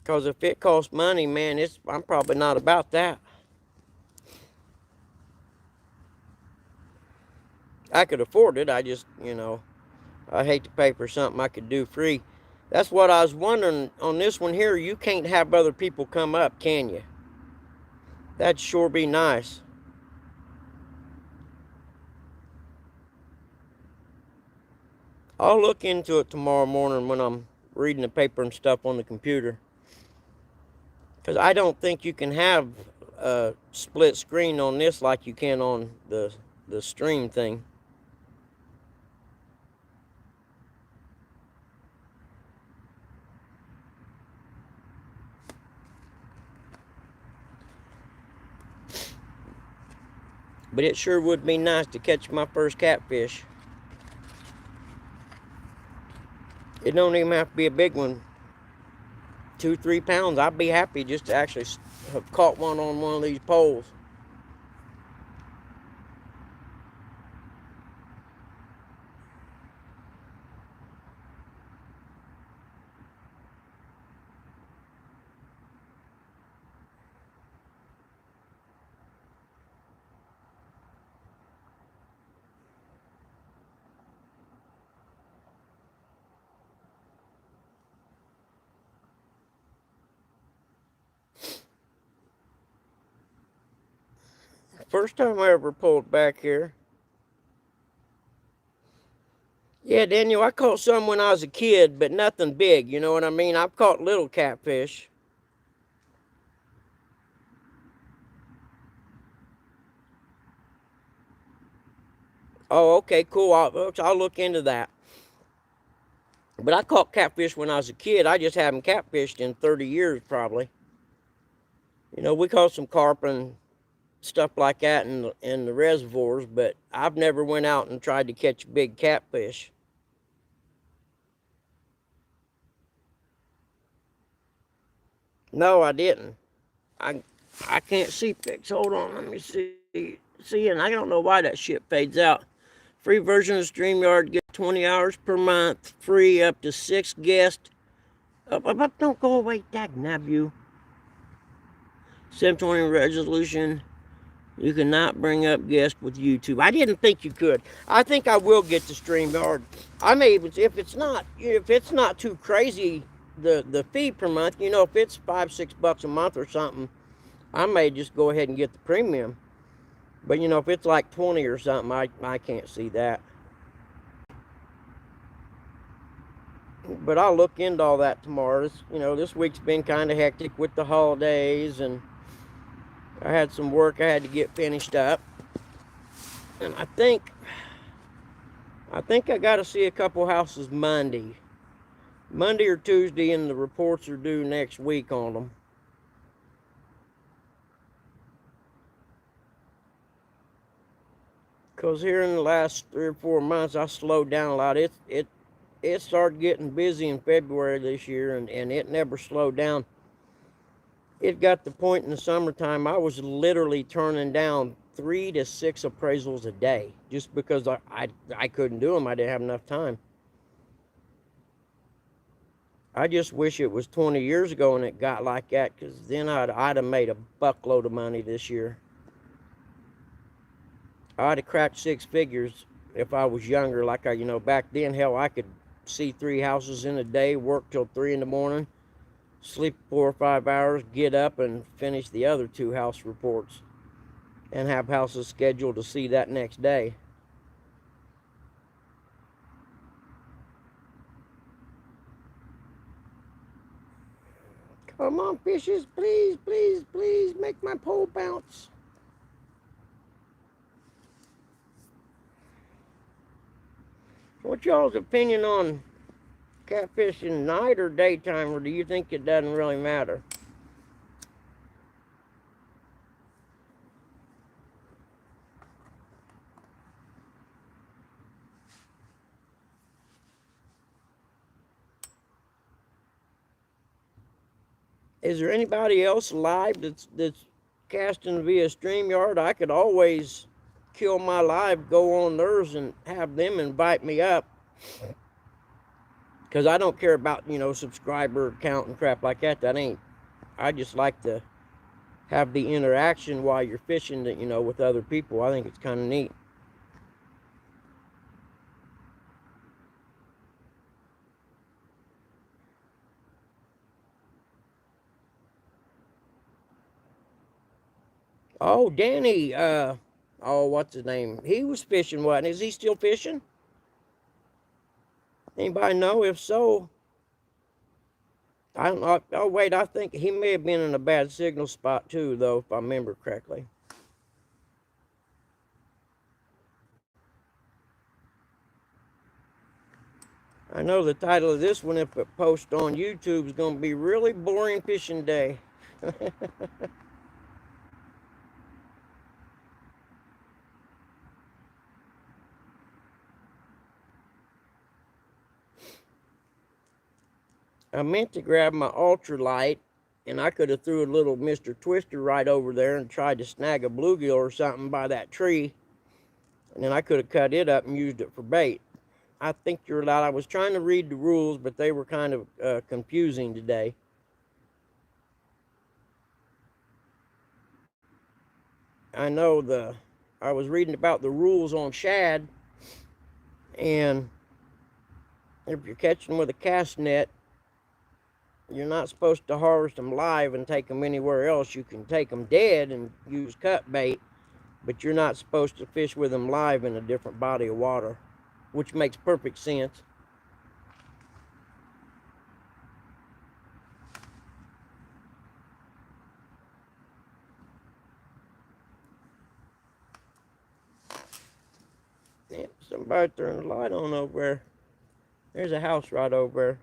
Because if it costs money, man, I'm probably not about that. I could afford it. I just, I hate to pay for something I could do free. That's what I was wondering on this one here. You can't have other people come up, can you? That'd sure be nice. I'll look into it tomorrow morning when I'm reading the paper and stuff on the computer. Because I don't think you can have a split screen on this like you can on the stream thing. But it sure would be nice to catch my first catfish. It don't even have to be a big one. 2-3 pounds. I'd be happy just to actually have caught one on one of these poles. First time I ever pulled back here. Yeah, Daniel, I caught some when I was a kid, but nothing big, you know what I mean? I've caught little catfish. Oh, okay, cool. I'll look into that. But I caught catfish when I was a kid. I just haven't catfished in 30 years, probably. We caught some carp and stuff like that in the reservoirs, but I've never went out and tried to catch big catfish. No, I didn't. I can't see pics. Hold on, let me see. See, and I don't know why that shit fades out. Free version of StreamYard, get 20 hours per month, free up to 6 guests. Up, don't go away, dagnab you. 720 resolution. You cannot bring up guests with YouTube. I didn't think you could. I think I will get to StreamYard. I may even, if it's not too crazy, the fee per month, if it's $5-6 a month or something, I may just go ahead and get the premium. But if it's like 20 or something, I can't see that. But I'll look into all that tomorrow. This week's been kind of hectic with the holidays, and I had some work I had to get finished up. And I think I got to see a couple houses Monday or Tuesday, and the reports are due next week on them. Because here in the last 3 or 4 months, I slowed down a lot. It started getting busy in February this year, and it never slowed down. It got the point in the summertime, I was literally turning down 3 to 6 appraisals a day, just because I couldn't do them. I didn't have enough time. I just wish it was 20 years ago and it got like that, because then I'd have made a buckload of money this year. I'd have cracked 6 figures if I was younger. Like back then, hell, I could see 3 houses in a day, work till 3 in the morning, sleep 4 or 5 hours, get up and finish the other 2 house reports, and have houses scheduled to see that next day. Come on, fishes, please, please, please, make my pole bounce. What's y'all's opinion on catfishing night or daytime, or do you think it doesn't really matter? Is there anybody else live that's casting via StreamYard? I could always kill my live, go on theirs, and have them invite me up. Because I don't care about, subscriber count and crap like that. That ain't, I just like to have the interaction while you're fishing, with other people. I think it's kind of neat. Oh, Danny, what's his name? He was fishing, what? Is he still fishing? Anybody know? If so, I don't know. Oh, wait, I think he may have been in a bad signal spot too, though, if I remember correctly. I know the title of this one, if it posts on YouTube, is going to be Really Boring Fishing Day. I meant to grab my ultralight, and I could have threw a little Mr. Twister right over there and tried to snag a bluegill or something by that tree. And then I could have cut it up and used it for bait. I think you're allowed. I was trying to read the rules, but they were kind of confusing today. I know I was reading about the rules on shad, and if you're catching with a cast net, you're not supposed to harvest them live and take them anywhere else. You can take them dead and use cut bait, but you're not supposed to fish with them live in a different body of water, which makes perfect sense. Yeah, somebody turned the light on over there. There's a house right over there.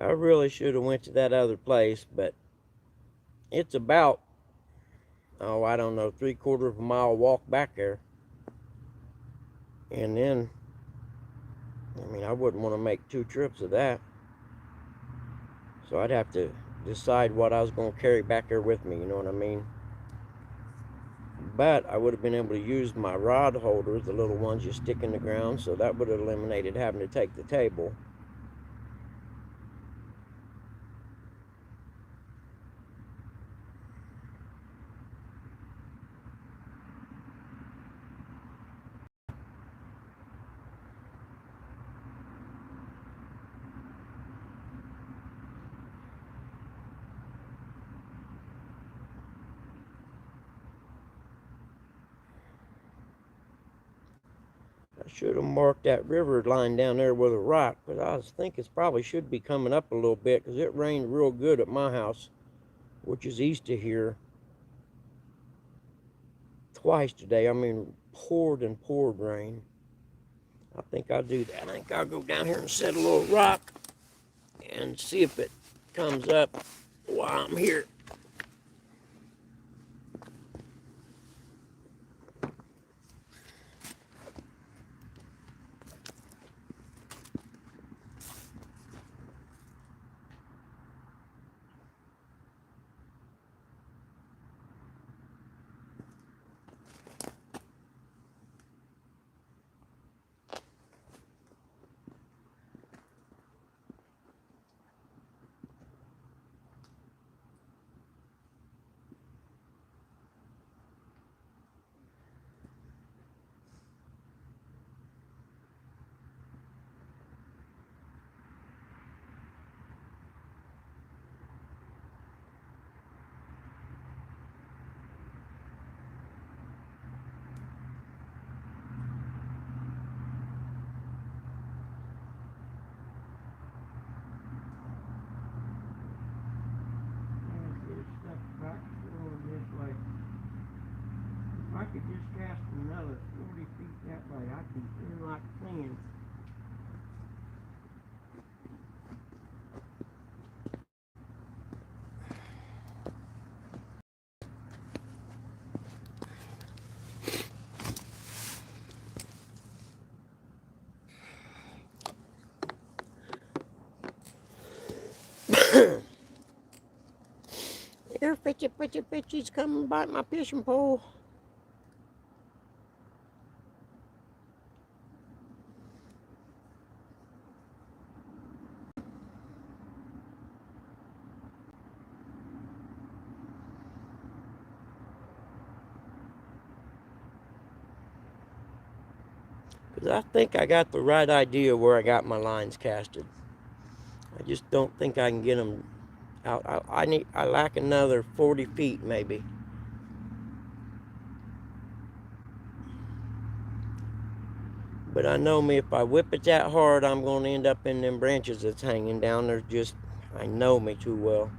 I really should have went to that other place, but it's about, I don't know, 3/4 of a mile walk back there. And then, I wouldn't want to make 2 trips of that. So I'd have to decide what I was going to carry back there with me, you know what I mean? But I would have been able to use my rod holders, the little ones you stick in the ground, so that would have eliminated having to take the table. I should have marked that river line down there with a rock, but I think it probably should be coming up a little bit because it rained real good at my house, which is east of here, twice today. Poured and poured rain. I think I'll do that. I think I'll go down here and set a little rock and see if it comes up while I'm here. If I could just cast another 40 feet that way, I can feel like clean. Here, fishy's come and bite my fishing pole. Because I think I got the right idea where I got my lines casted. I just don't think I can get them out. I lack another 40 feet maybe. But I know me, if I whip it that hard, I'm going to end up in them branches that's hanging down there. Just, I know me too well.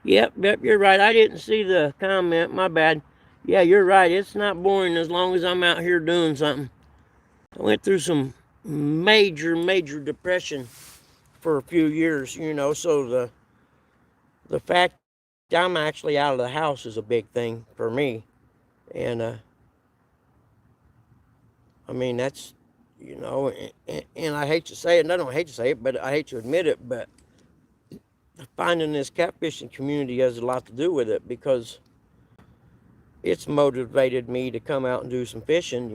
Yep, you're right. I didn't see the comment. My bad. Yeah, you're right. It's not boring as long as I'm out here doing something. I went through some major depression for a few years, so the fact I'm actually out of the house is a big thing for me. And I mean, that's, and I hate to say it, and I don't hate to say it, but I hate to admit it, but finding this catfishing community has a lot to do with it, because it's motivated me to come out and do some fishing.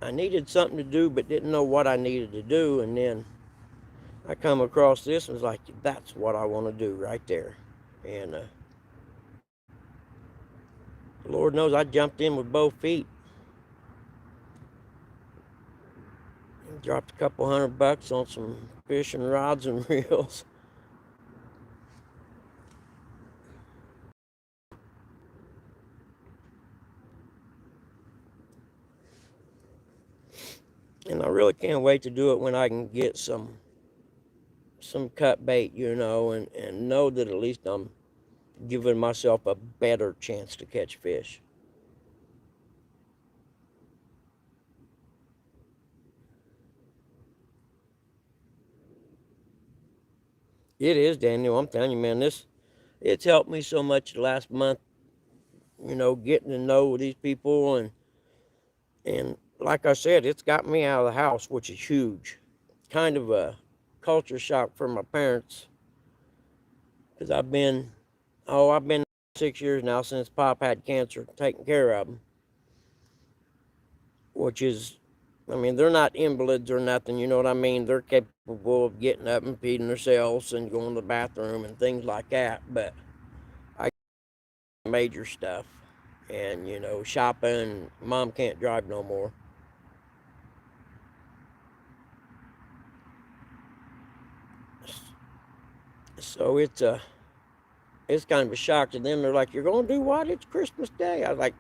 I needed something to do, but didn't know what I needed to do. And then I come across this and was like, that's what I want to do right there. And Lord knows I jumped in with both feet. Dropped a couple $100 on some fishing rods and reels. And I really can't wait to do it when I can get some cut bait, and know that at least I'm giving myself a better chance to catch fish. It is, Daniel. I'm telling you, man, it's helped me so much the last month, getting to know these people, and like I said, it's got me out of the house, which is huge. Kind of a culture shock for my parents, because I've been 6 years now since Pop had cancer, taking care of him, which is, I mean, they're not invalids or nothing, you know what I mean? They're capable of getting up and feeding themselves and going to the bathroom and things like that, but I major stuff, and shopping. Mom can't drive no more, so it's kind of a shock to them. They're like, "You're gonna do what? It's Christmas Day." I was like,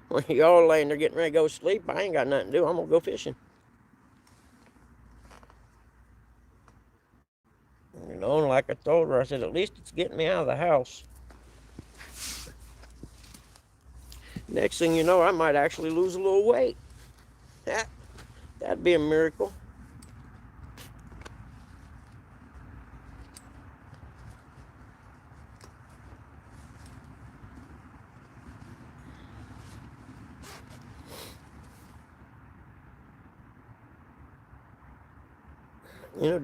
"When y'all laying there getting ready to go to sleep, I ain't got nothing to do. I'm gonna go fishing." And like I told her, I said, "At least it's getting me out of the house." Next thing you know, I might actually lose a little weight. That'd be a miracle.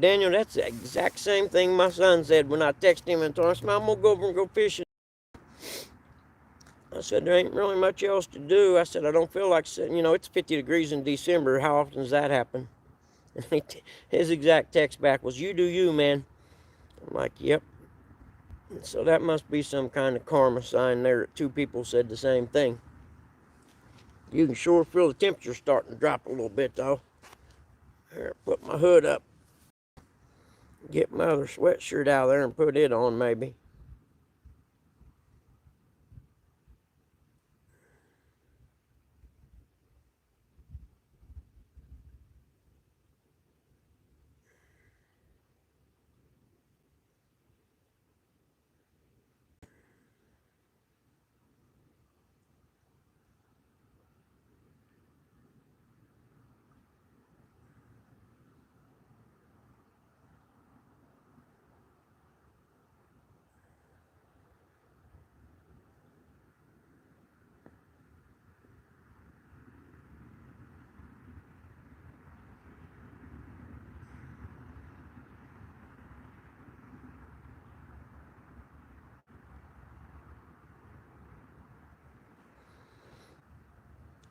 Daniel, that's the exact same thing my son said when I texted him and told him, "I'm gonna go over and go fishing." I said, "There ain't really much else to do." I said, "I don't feel like sitting. It's 50 degrees in December. How often does that happen?" His exact text back was, "You do you, man." I'm like, "Yep." So that must be some kind of karma sign there that two people said the same thing. You can sure feel the temperature starting to drop a little bit, though. Here, put my hood up. Get my other sweatshirt out of there and put it on, maybe.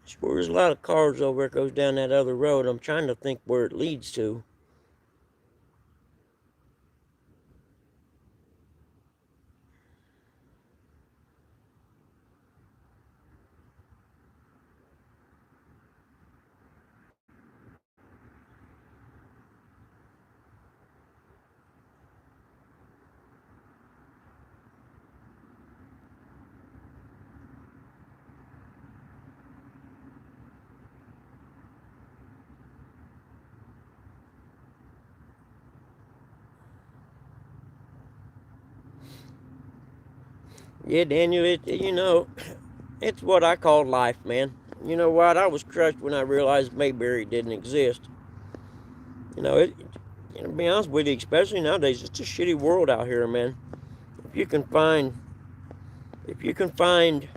Sure, there's a lot of cars over there. It goes down that other road. I'm trying to think where it leads to. Yeah, Daniel, it's what I call life, man. You know what? I was crushed when I realized Mayberry didn't exist. You know, to be honest with you, especially nowadays, it's a shitty world out here, man. If you can find, if you can find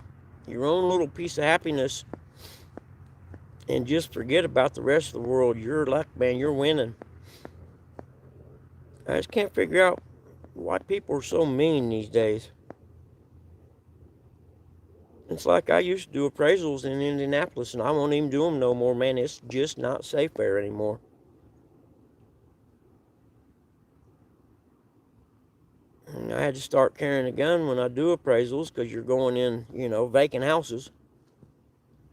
your own little piece of happiness and just forget about the rest of the world, you're luck, man. You're winning. I just can't figure out why people are so mean these days. It's like I used to do appraisals in Indianapolis, and I won't even do them no more, man. It's just not safe there anymore. And I had to start carrying a gun when I do appraisals because you're going in, vacant houses.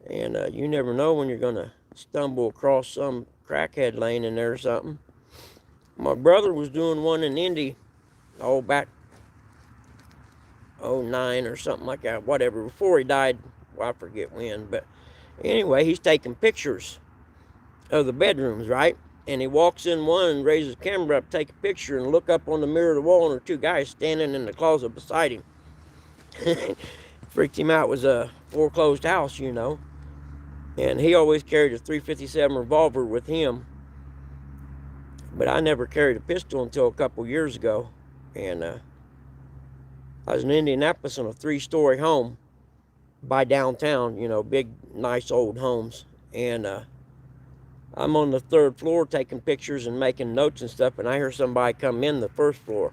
And you never know when you're going to stumble across some crackhead laying in there or something. My brother was doing one in Indy, back '09 or something like that, whatever, before he died. Well, I forget when. But anyway, he's taking pictures of the bedrooms, right? And he walks in one and raises the camera up, take a picture, and look up on the mirror of the wall, and there are two guys standing in the closet beside him. Freaked him out. It was a foreclosed house. And he always carried a .357 revolver with him. But I never carried a pistol until a couple years ago. And I was in Indianapolis in a 3-story home by downtown, big, nice old homes. And I'm on the 3rd floor taking pictures and making notes and stuff, and I hear somebody come in the 1st floor.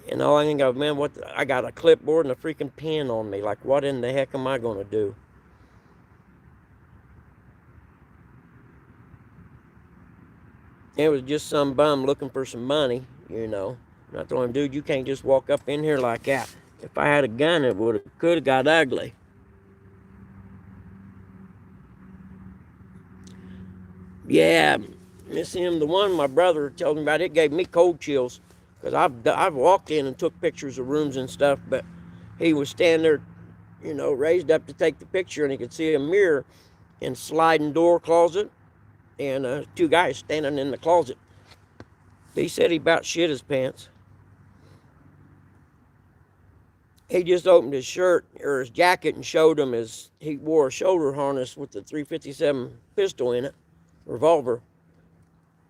And all I think of, man, I got a clipboard and a freaking pen on me. Like, what in the heck am I going to do? It was just some bum looking for some money. And I told him, dude, you can't just walk up in here like that. If I had a gun, it could have got ugly. Yeah, miss him. The one my brother told me about, it gave me cold chills. Because I've walked in and took pictures of rooms and stuff, but he was standing there, raised up to take the picture, and he could see a mirror and sliding door closet, and two guys standing in the closet. He said he about shit his pants. He just opened his shirt or his jacket and showed him he wore a shoulder harness with the .357 pistol in it, revolver,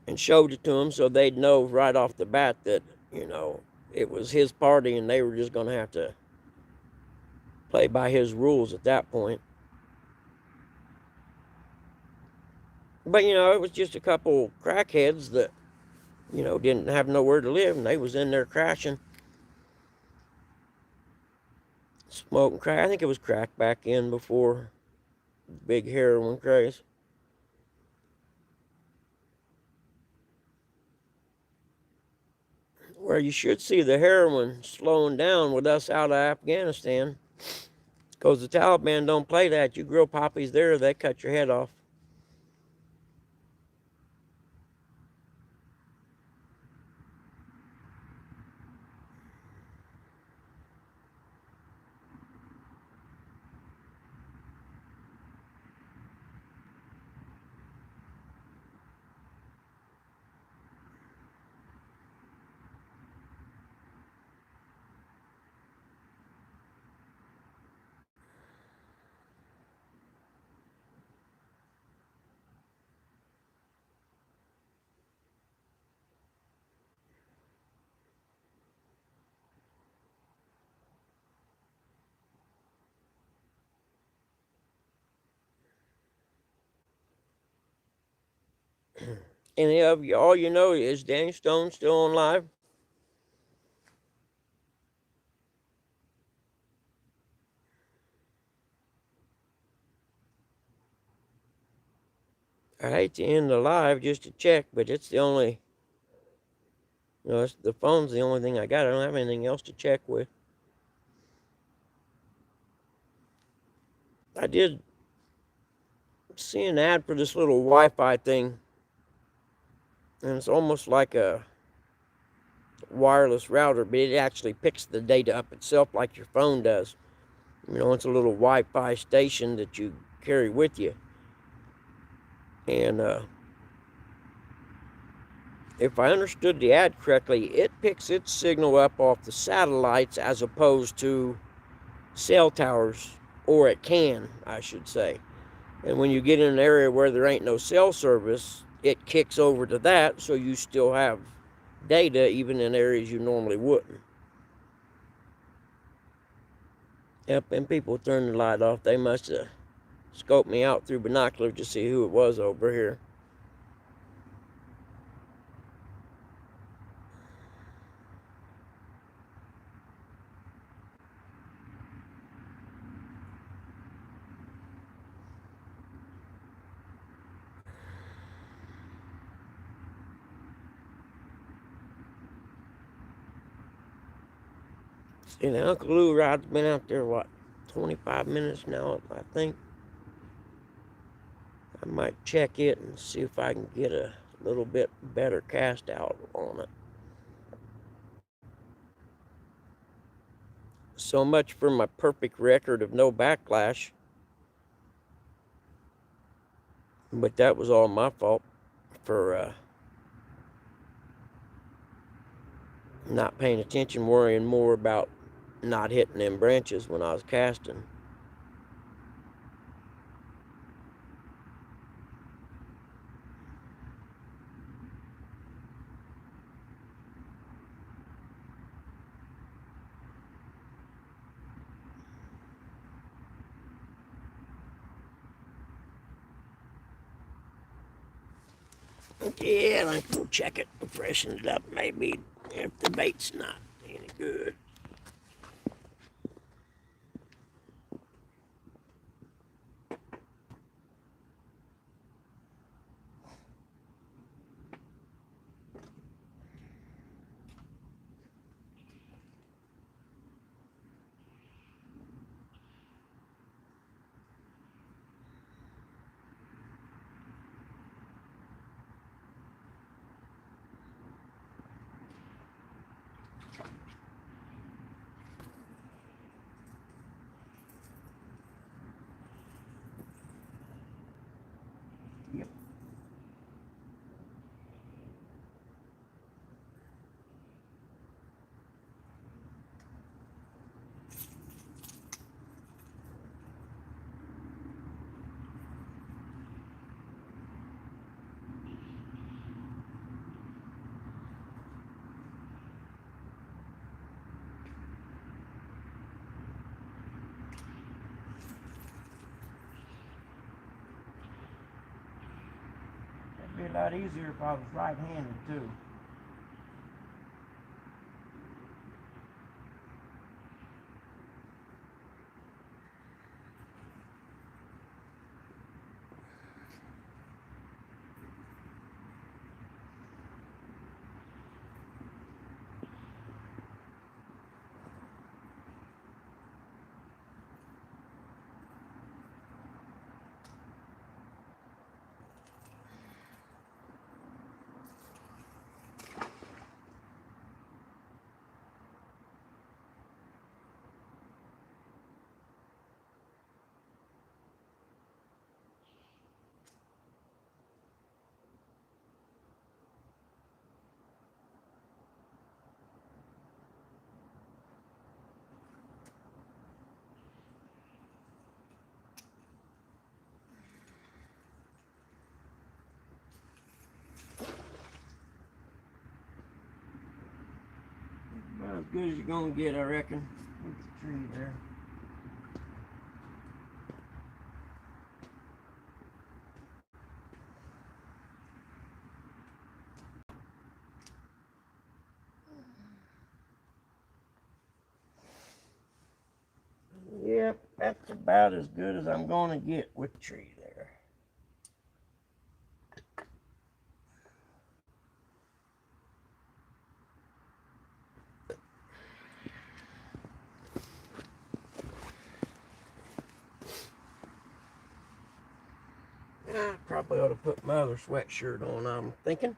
and showed it to him so they'd know right off the bat that, it was his party and they were just going to have to play by his rules at that point. But, it was just a couple crackheads that, didn't have nowhere to live, and they was in there crashing, smoking crack. I think it was crack back in before the big heroin craze. Where you should see the heroin slowing down with us out of Afghanistan, because the Taliban don't play that. You grow poppies there, they cut your head off. And all you know is Danny Stone still on live. I hate to end the live just to check, but it's the only, the phone's the only thing I got. I don't have anything else to check with. I did see an ad for this little Wi-Fi thing, and it's almost like a wireless router, but it actually picks the data up itself like your phone does. It's a little Wi-Fi station that you carry with you. And if I understood the ad correctly, it picks its signal up off the satellites as opposed to cell towers, or it can, I should say. And when you get in an area where there ain't no cell service, it kicks over to that, so you still have data even in areas you normally wouldn't. Yep, and people turned the light off. They must have scoped me out through binoculars to see who it was over here. See, the Uncle Lou ride's been out there, 25 minutes now, I think. I might check it and see if I can get a little bit better cast out on it. So much for my perfect record of no backlash. But that was all my fault for not paying attention, worrying more about not hitting them branches when I was casting. Yeah, let's go check it, freshen it up maybe if the bait's not any good. Yep. It'd be a lot easier if I was right-handed too. About as good as you're gonna get, I reckon, with the tree there. Yep, that's about as good as I'm gonna get with the tree there. Probably ought to put my other sweatshirt on, I'm thinking.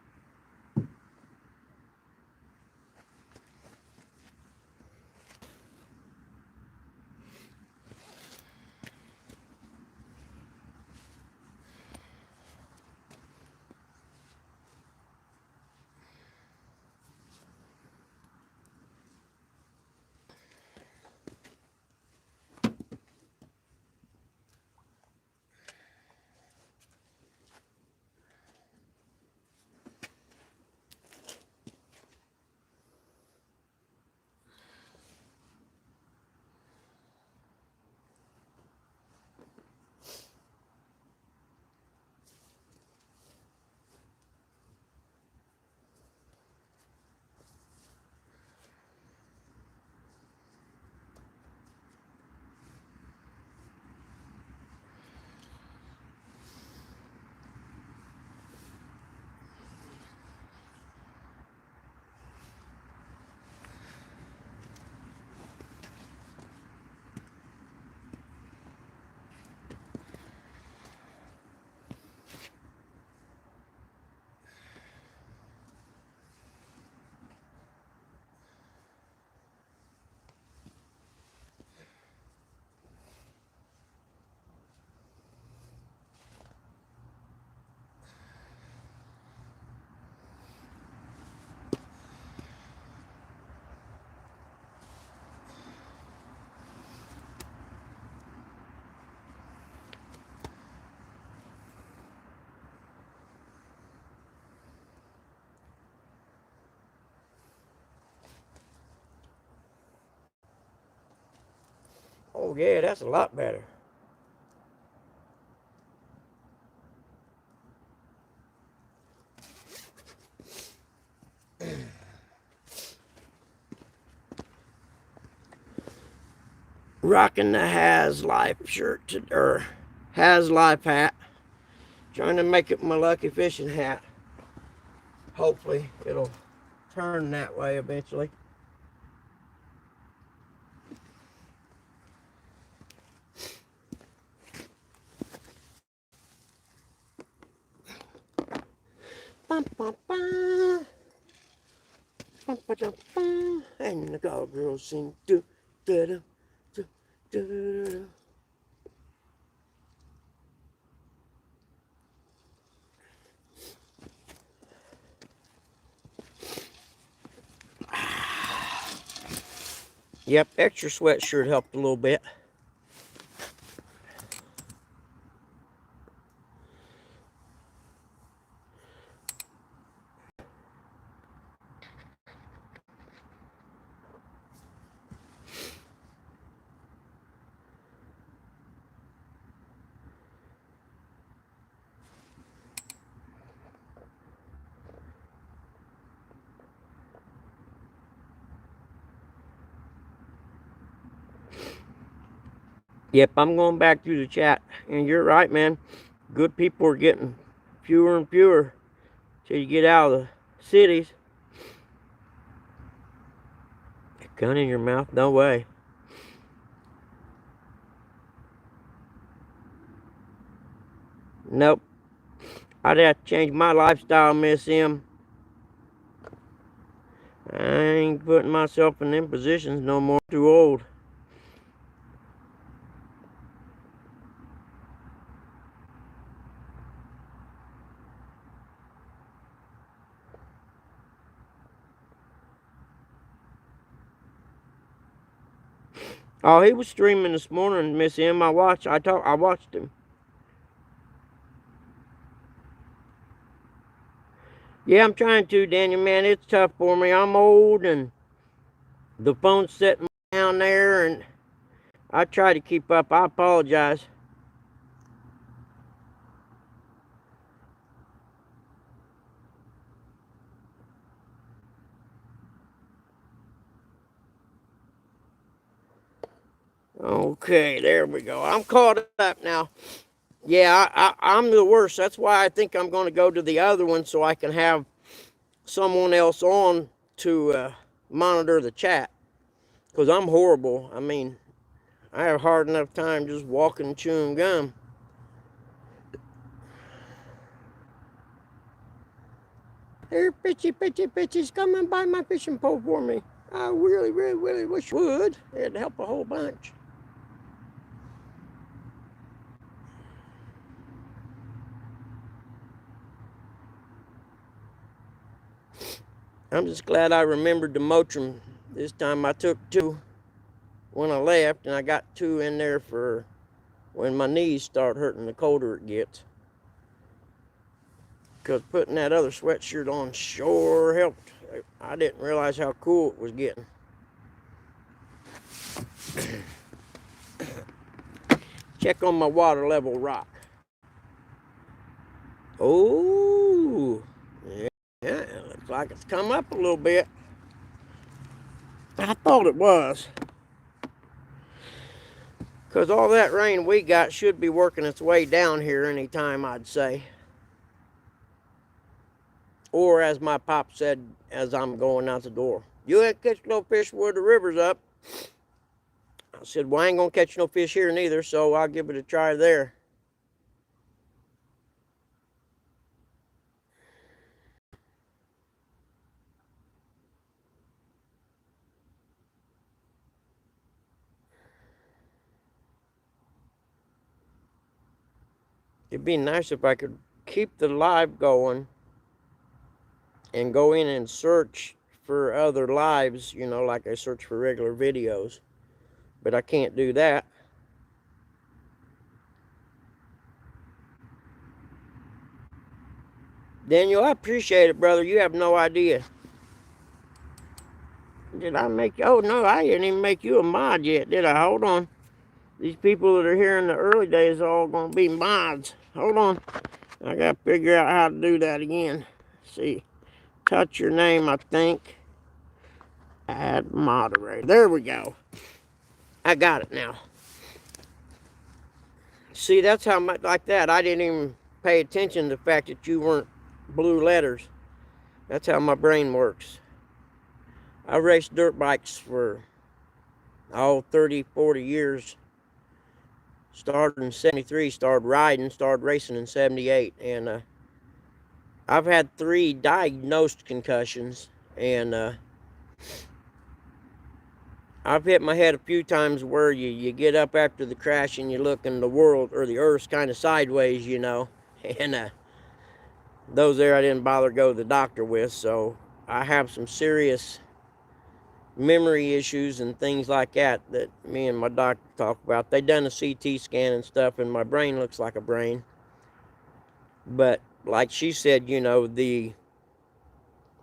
Oh yeah, that's a lot better. Rocking the Has Life shirt, or Has Life hat. Trying to make it my lucky fishing hat. Hopefully it'll turn that way eventually. Bum, bum, bum. Bum, ba, dum, bum. And the girls sing do do do do do do. Yep, extra sweatshirt helped a little bit. Yep, I'm going back through the chat. And you're right, man. Good people are getting fewer and fewer till you get out of the cities. A gun in your mouth? No way. Nope. I'd have to change my lifestyle, Miss M. I ain't putting myself in them positions no more. I'm too old. Oh, he was streaming this morning, Miss M. I watched him. Yeah, I'm trying to, Daniel, man. It's tough for me. I'm old and the phone's sitting down there and I try to keep up. I apologize. Okay, there we go. I'm caught up now. Yeah, I'm the worst. That's why I think I'm going to go to the other one so I can have someone else on to monitor the chat. Because I'm horrible. I mean, I have a hard enough time just walking and chewing gum. Here, pitchy's come and buy my fishing pole for me. I really, really, really wish you would. It'd help a whole bunch. I'm just glad I remembered to mulch them. This time I took 2 when I left, and I got 2 in there for when my knees start hurting the colder it gets. Because putting that other sweatshirt on sure helped. I didn't realize how cool it was getting. Check on my water level rock. Oh, yeah, it looks like it's come up a little bit. I thought it was. Because all that rain we got should be working its way down here anytime, I'd say. Or as my pop said as I'm going out the door, you ain't catch no fish where the river's up. I said, well, I ain't gonna catch no fish here neither, so I'll give it a try there. It'd be nice if I could keep the live going and go in and search for other lives, you know, like I search for regular videos. But I can't do that. Daniel, I appreciate it, brother. You have no idea. Did I make you? Oh, no, I didn't even make you a mod yet, did I? Hold on. These people that are here in the early days are all going to be mods. Hold on. I got to figure out how to do that again. Let's see. Touch your name, I think. Add moderator. There we go. I got it now. See, that's how much like that. I didn't even pay attention to the fact that you weren't blue letters. That's how my brain works. I raced dirt bikes for 30, 40 years. Started in 73, started riding, started racing in 78. And I've had 3 diagnosed concussions. And I've hit my head a few times where you get up after the crash and you look and the world or the earth's kind of sideways, you know. And those there I didn't bother to go to the doctor with. So I have some serious memory issues and things like that me and my doctor talk about. They done a CT scan and stuff, and my brain looks like a brain. But like she said, you know, the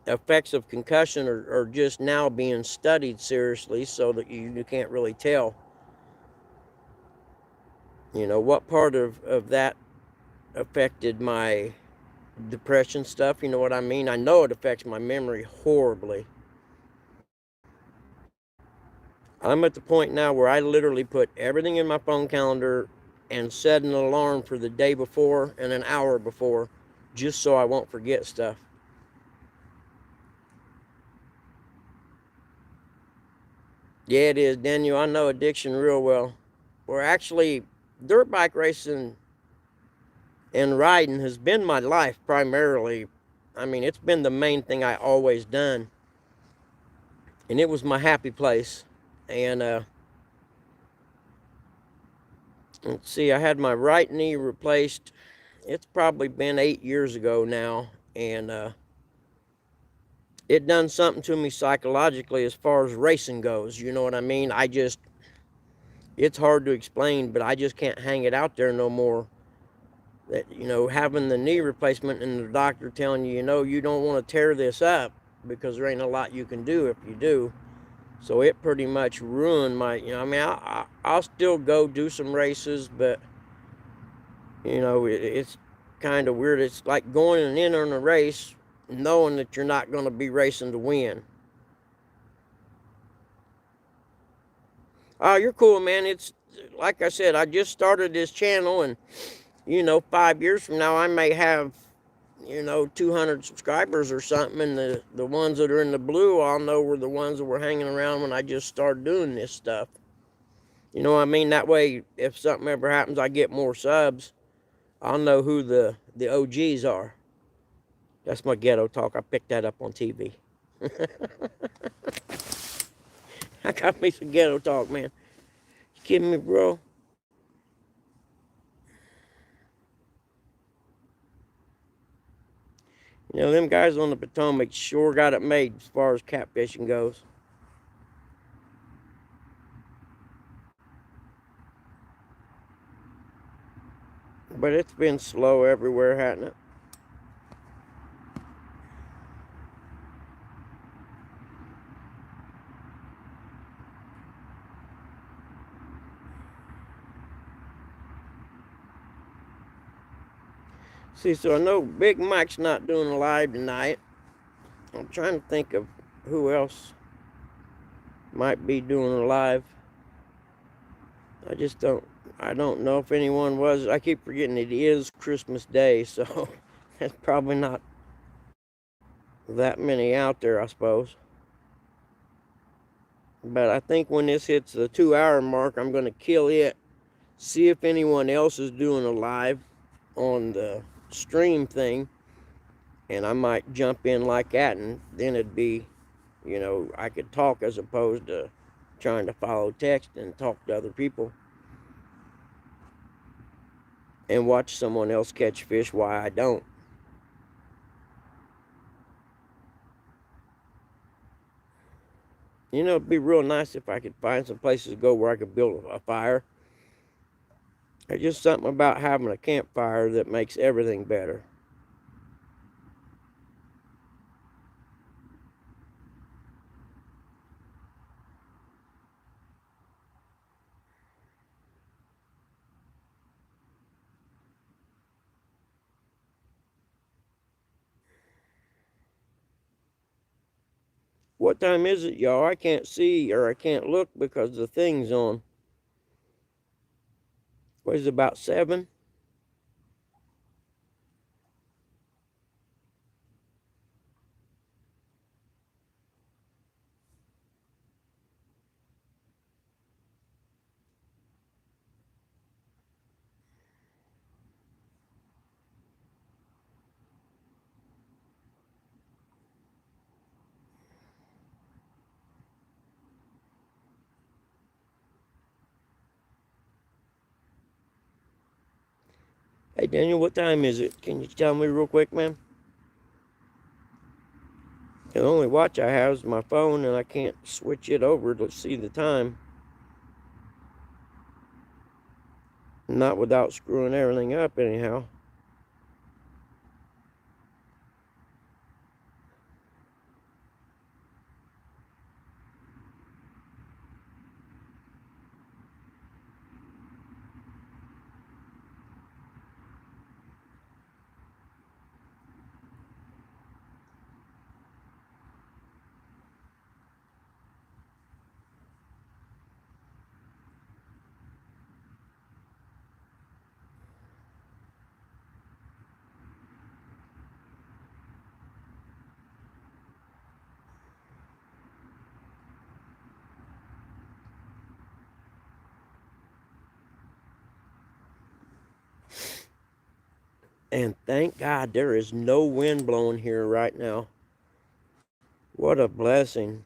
effects of concussion are just now being studied seriously, so that you can't really tell, you know, what part of that affected my depression stuff. You know what I mean? I know it affects my memory horribly. I'm at the point now where I literally put everything in my phone calendar and set an alarm for the day before and an hour before, just so I won't forget stuff. Yeah, it is, Daniel. I know addiction real well. Well, actually, dirt bike racing and riding has been my life primarily. I mean, it's been the main thing I always done. And it was my happy place. And let's see, I had my right knee replaced. It's probably been 8 years ago now. And it done something to me psychologically as far as racing goes. You know what I mean? It's hard to explain, but I just can't hang it out there no more. That, you know, having the knee replacement and the doctor telling you, you know, you don't want to tear this up because there ain't a lot you can do if you do. So it pretty much ruined my, you know, I mean, I'll still go do some races, but, you know, it's kind of weird. It's like going and entering a race knowing that you're not going to be racing to win. Oh, you're cool, man. It's like I said, I just started this channel, and, you know, 5 years from now, I may have, you know, 200 subscribers or something, and the ones that are in the blue, I'll know were the ones that were hanging around when I just started doing this stuff. You know what I mean? That way, if something ever happens, I get more subs, I'll know who the OGs are. That's my ghetto talk. I picked that up on TV. I got me some ghetto talk, man. You kidding me, bro? You know, them guys on the Potomac sure got it made as far as catfishing goes. But it's been slow everywhere, hasn't it? See, so I know Big Mike's not doing a live tonight. I'm trying to think of who else might be doing a live. I don't know if anyone was. I keep forgetting it is Christmas Day, so there's probably not that many out there, I suppose. But I think when this hits the 2-hour mark, I'm going to kill it. See if anyone else is doing a live on the stream thing. And I might jump in like that, and then it'd be, you know, I could talk as opposed to trying to follow text and talk to other people. And watch someone else catch fish while I don't. You know, it'd be real nice if I could find some places to go where I could build a fire. There's just something about having a campfire that makes everything better. What time is it, y'all? I can't see or I can't look because the thing's on. What is it, about 7? Hey, Daniel, what time is it? Can you tell me real quick, man? The only watch I have is my phone, and I can't switch it over to see the time. Not without screwing everything up, anyhow. And thank God there is no wind blowing here right now. What a blessing.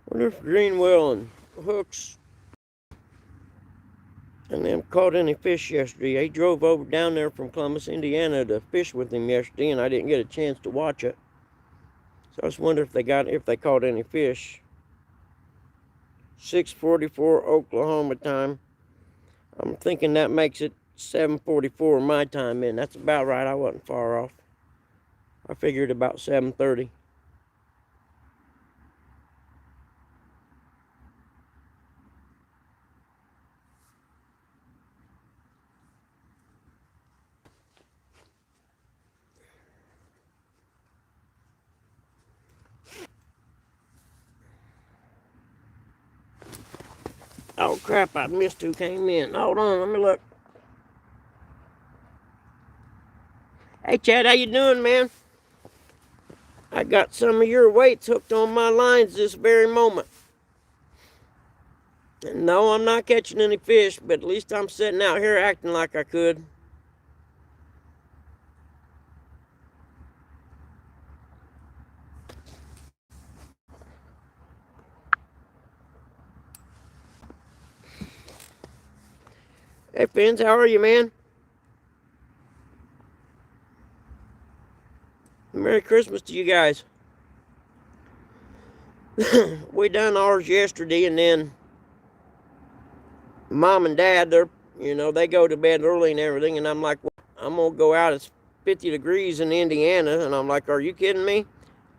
Wonder if Greenwell and Hooks and them caught any fish yesterday. They drove over down there from Columbus, Indiana to fish with him yesterday, and I didn't get a chance to watch it. So I just wonder if they caught any fish. 6:44 Oklahoma time. I'm thinking that makes it 7:44 my time, and that's about right. I wasn't far off. I figured about 7:30. Oh crap, I missed who came in. Hold on, let me look. Hey Chad, how you doing, man? I got some of your weights hooked on my lines this very moment. And no, I'm not catching any fish, but at least I'm sitting out here acting like I could. Hey, Fins, how are you, man? Merry Christmas to you guys. We done ours yesterday, and then Mom and Dad, they go to bed early and everything, and I'm like, well, I'm gonna go out. It's 50 degrees in Indiana, and I'm like, are you kidding me?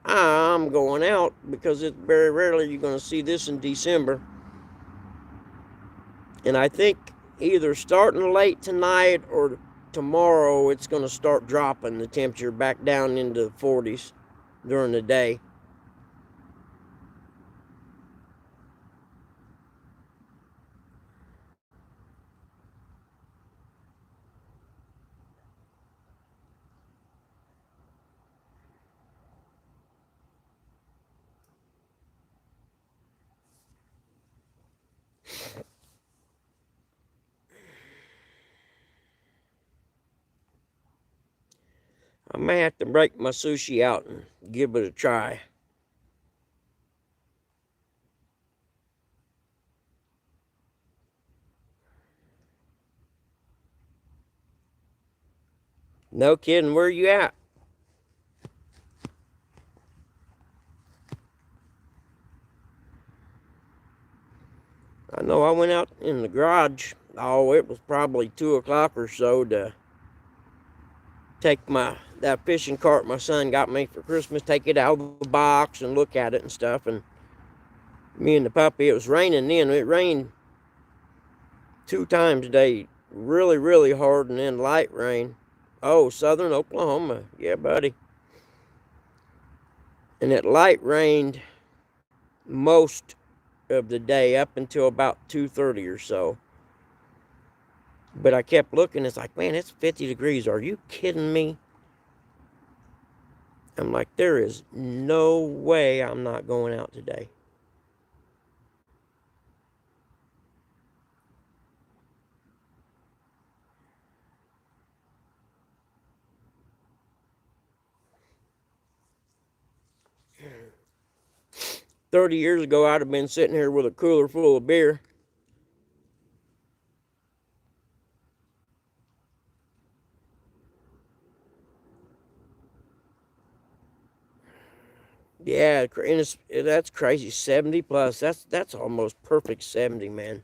I'm going out because it's very rarely you're gonna see this in December. And I think either starting late tonight or tomorrow, it's gonna start dropping the temperature back down into the 40s during the day. I may have to break my sushi out and give it a try. No kidding, where you at? I know I went out in the garage. Oh, it was probably 2 o'clock or so to take that fishing cart my son got me for Christmas, take it out of the box and look at it and stuff. And me and the puppy, it was raining then. It rained 2 times today, really, really hard, and then light rain. Oh, southern Oklahoma. Yeah, buddy. And it light rained most of the day up until about 2:30 or so. But I kept looking. It's like, man, it's 50 degrees. Are you kidding me? I'm like, there is no way I'm not going out today. "30 years ago, I'd have been sitting here with a cooler full of beer." Yeah, and that's crazy. 70 plus. That's almost perfect 70, man.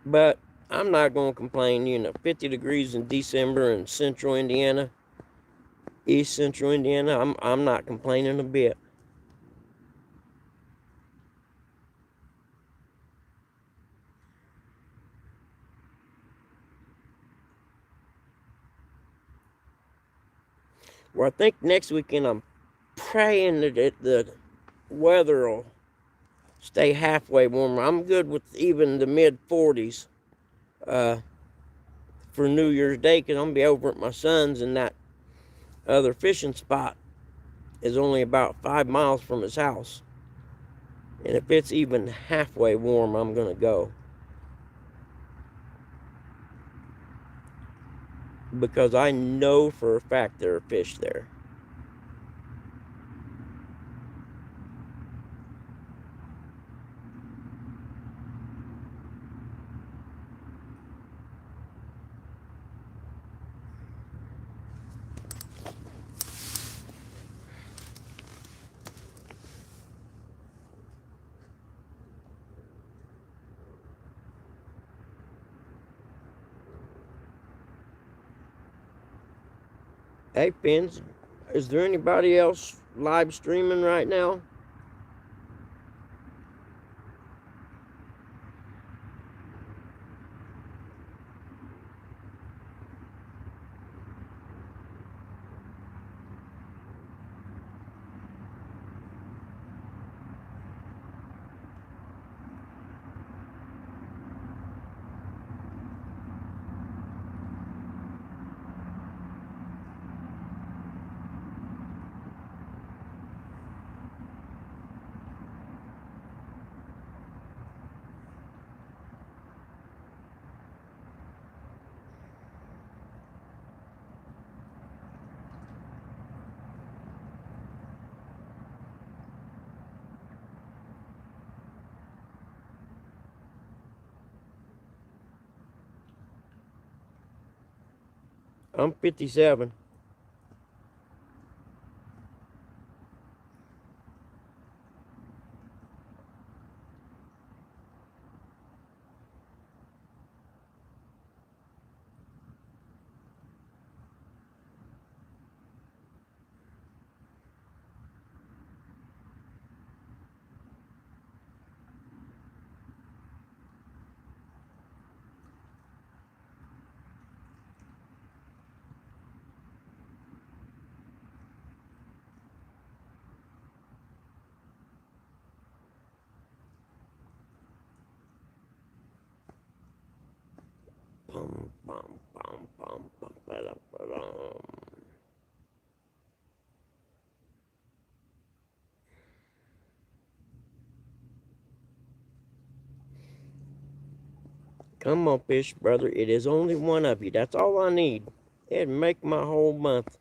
But I'm not going to complain. 50 degrees in December in central Indiana, east central Indiana. I'm not complaining a bit. Well, I think next weekend I'm praying that the weather will stay halfway warmer. I'm good with even the mid 40s uh, for New Year's Day because I'm going to be over at my son's, and that other fishing spot is only about 5 miles from his house. And if it's even halfway warm, I'm going to go. Because I know for a fact there are fish there. Hey, Fins, is there anybody else live streaming right now? I'm 57. Bum, bum, bum, bum, bum, ba-dum, ba-dum. Come on, fish brother. It is only one of you. That's all I need. It'd make my whole month.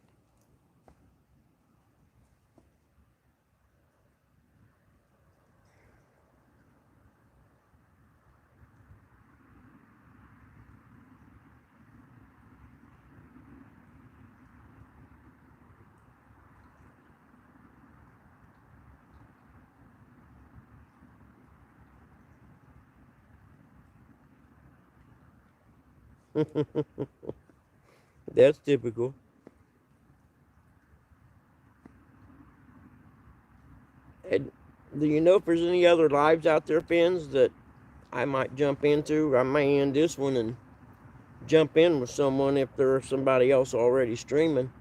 That's typical. And do you know if there's any other lives out there, Fins, that I might jump into? I may end this one and jump in with someone if there's somebody else already streaming.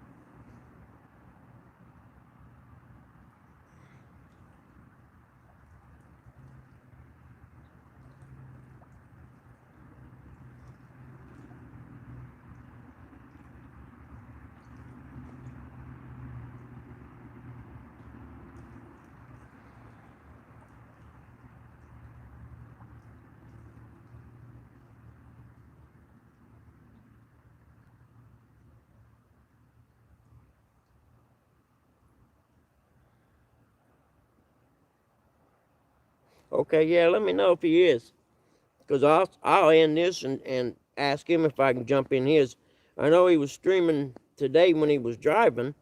Okay, yeah, let me know if he is. Because I'll end this and ask him if I can jump in his. I know he was streaming today when he was driving.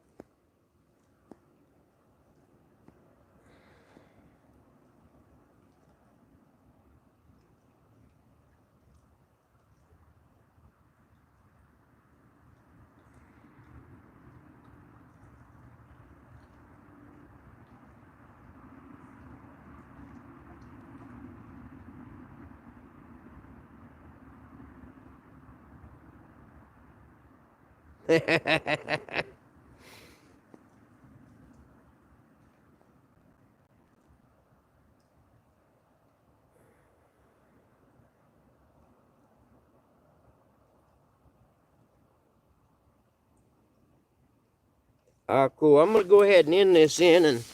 Cool. I'm going to go ahead and end this in and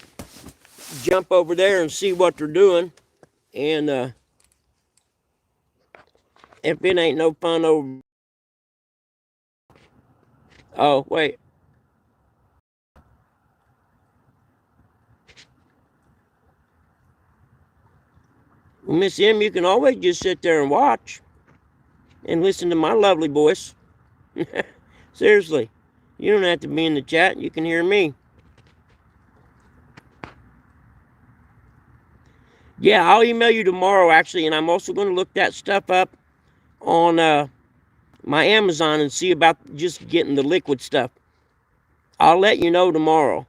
jump over there and see what they're doing. And if it ain't no fun over... Oh, wait. Well, Miss M, you can always just sit there and watch and listen to my lovely voice. Seriously. You don't have to be in the chat. You can hear me. Yeah, I'll email you tomorrow, actually, and I'm also going to look that stuff up on my Amazon and see about just getting the liquid stuff. I'll let you know tomorrow.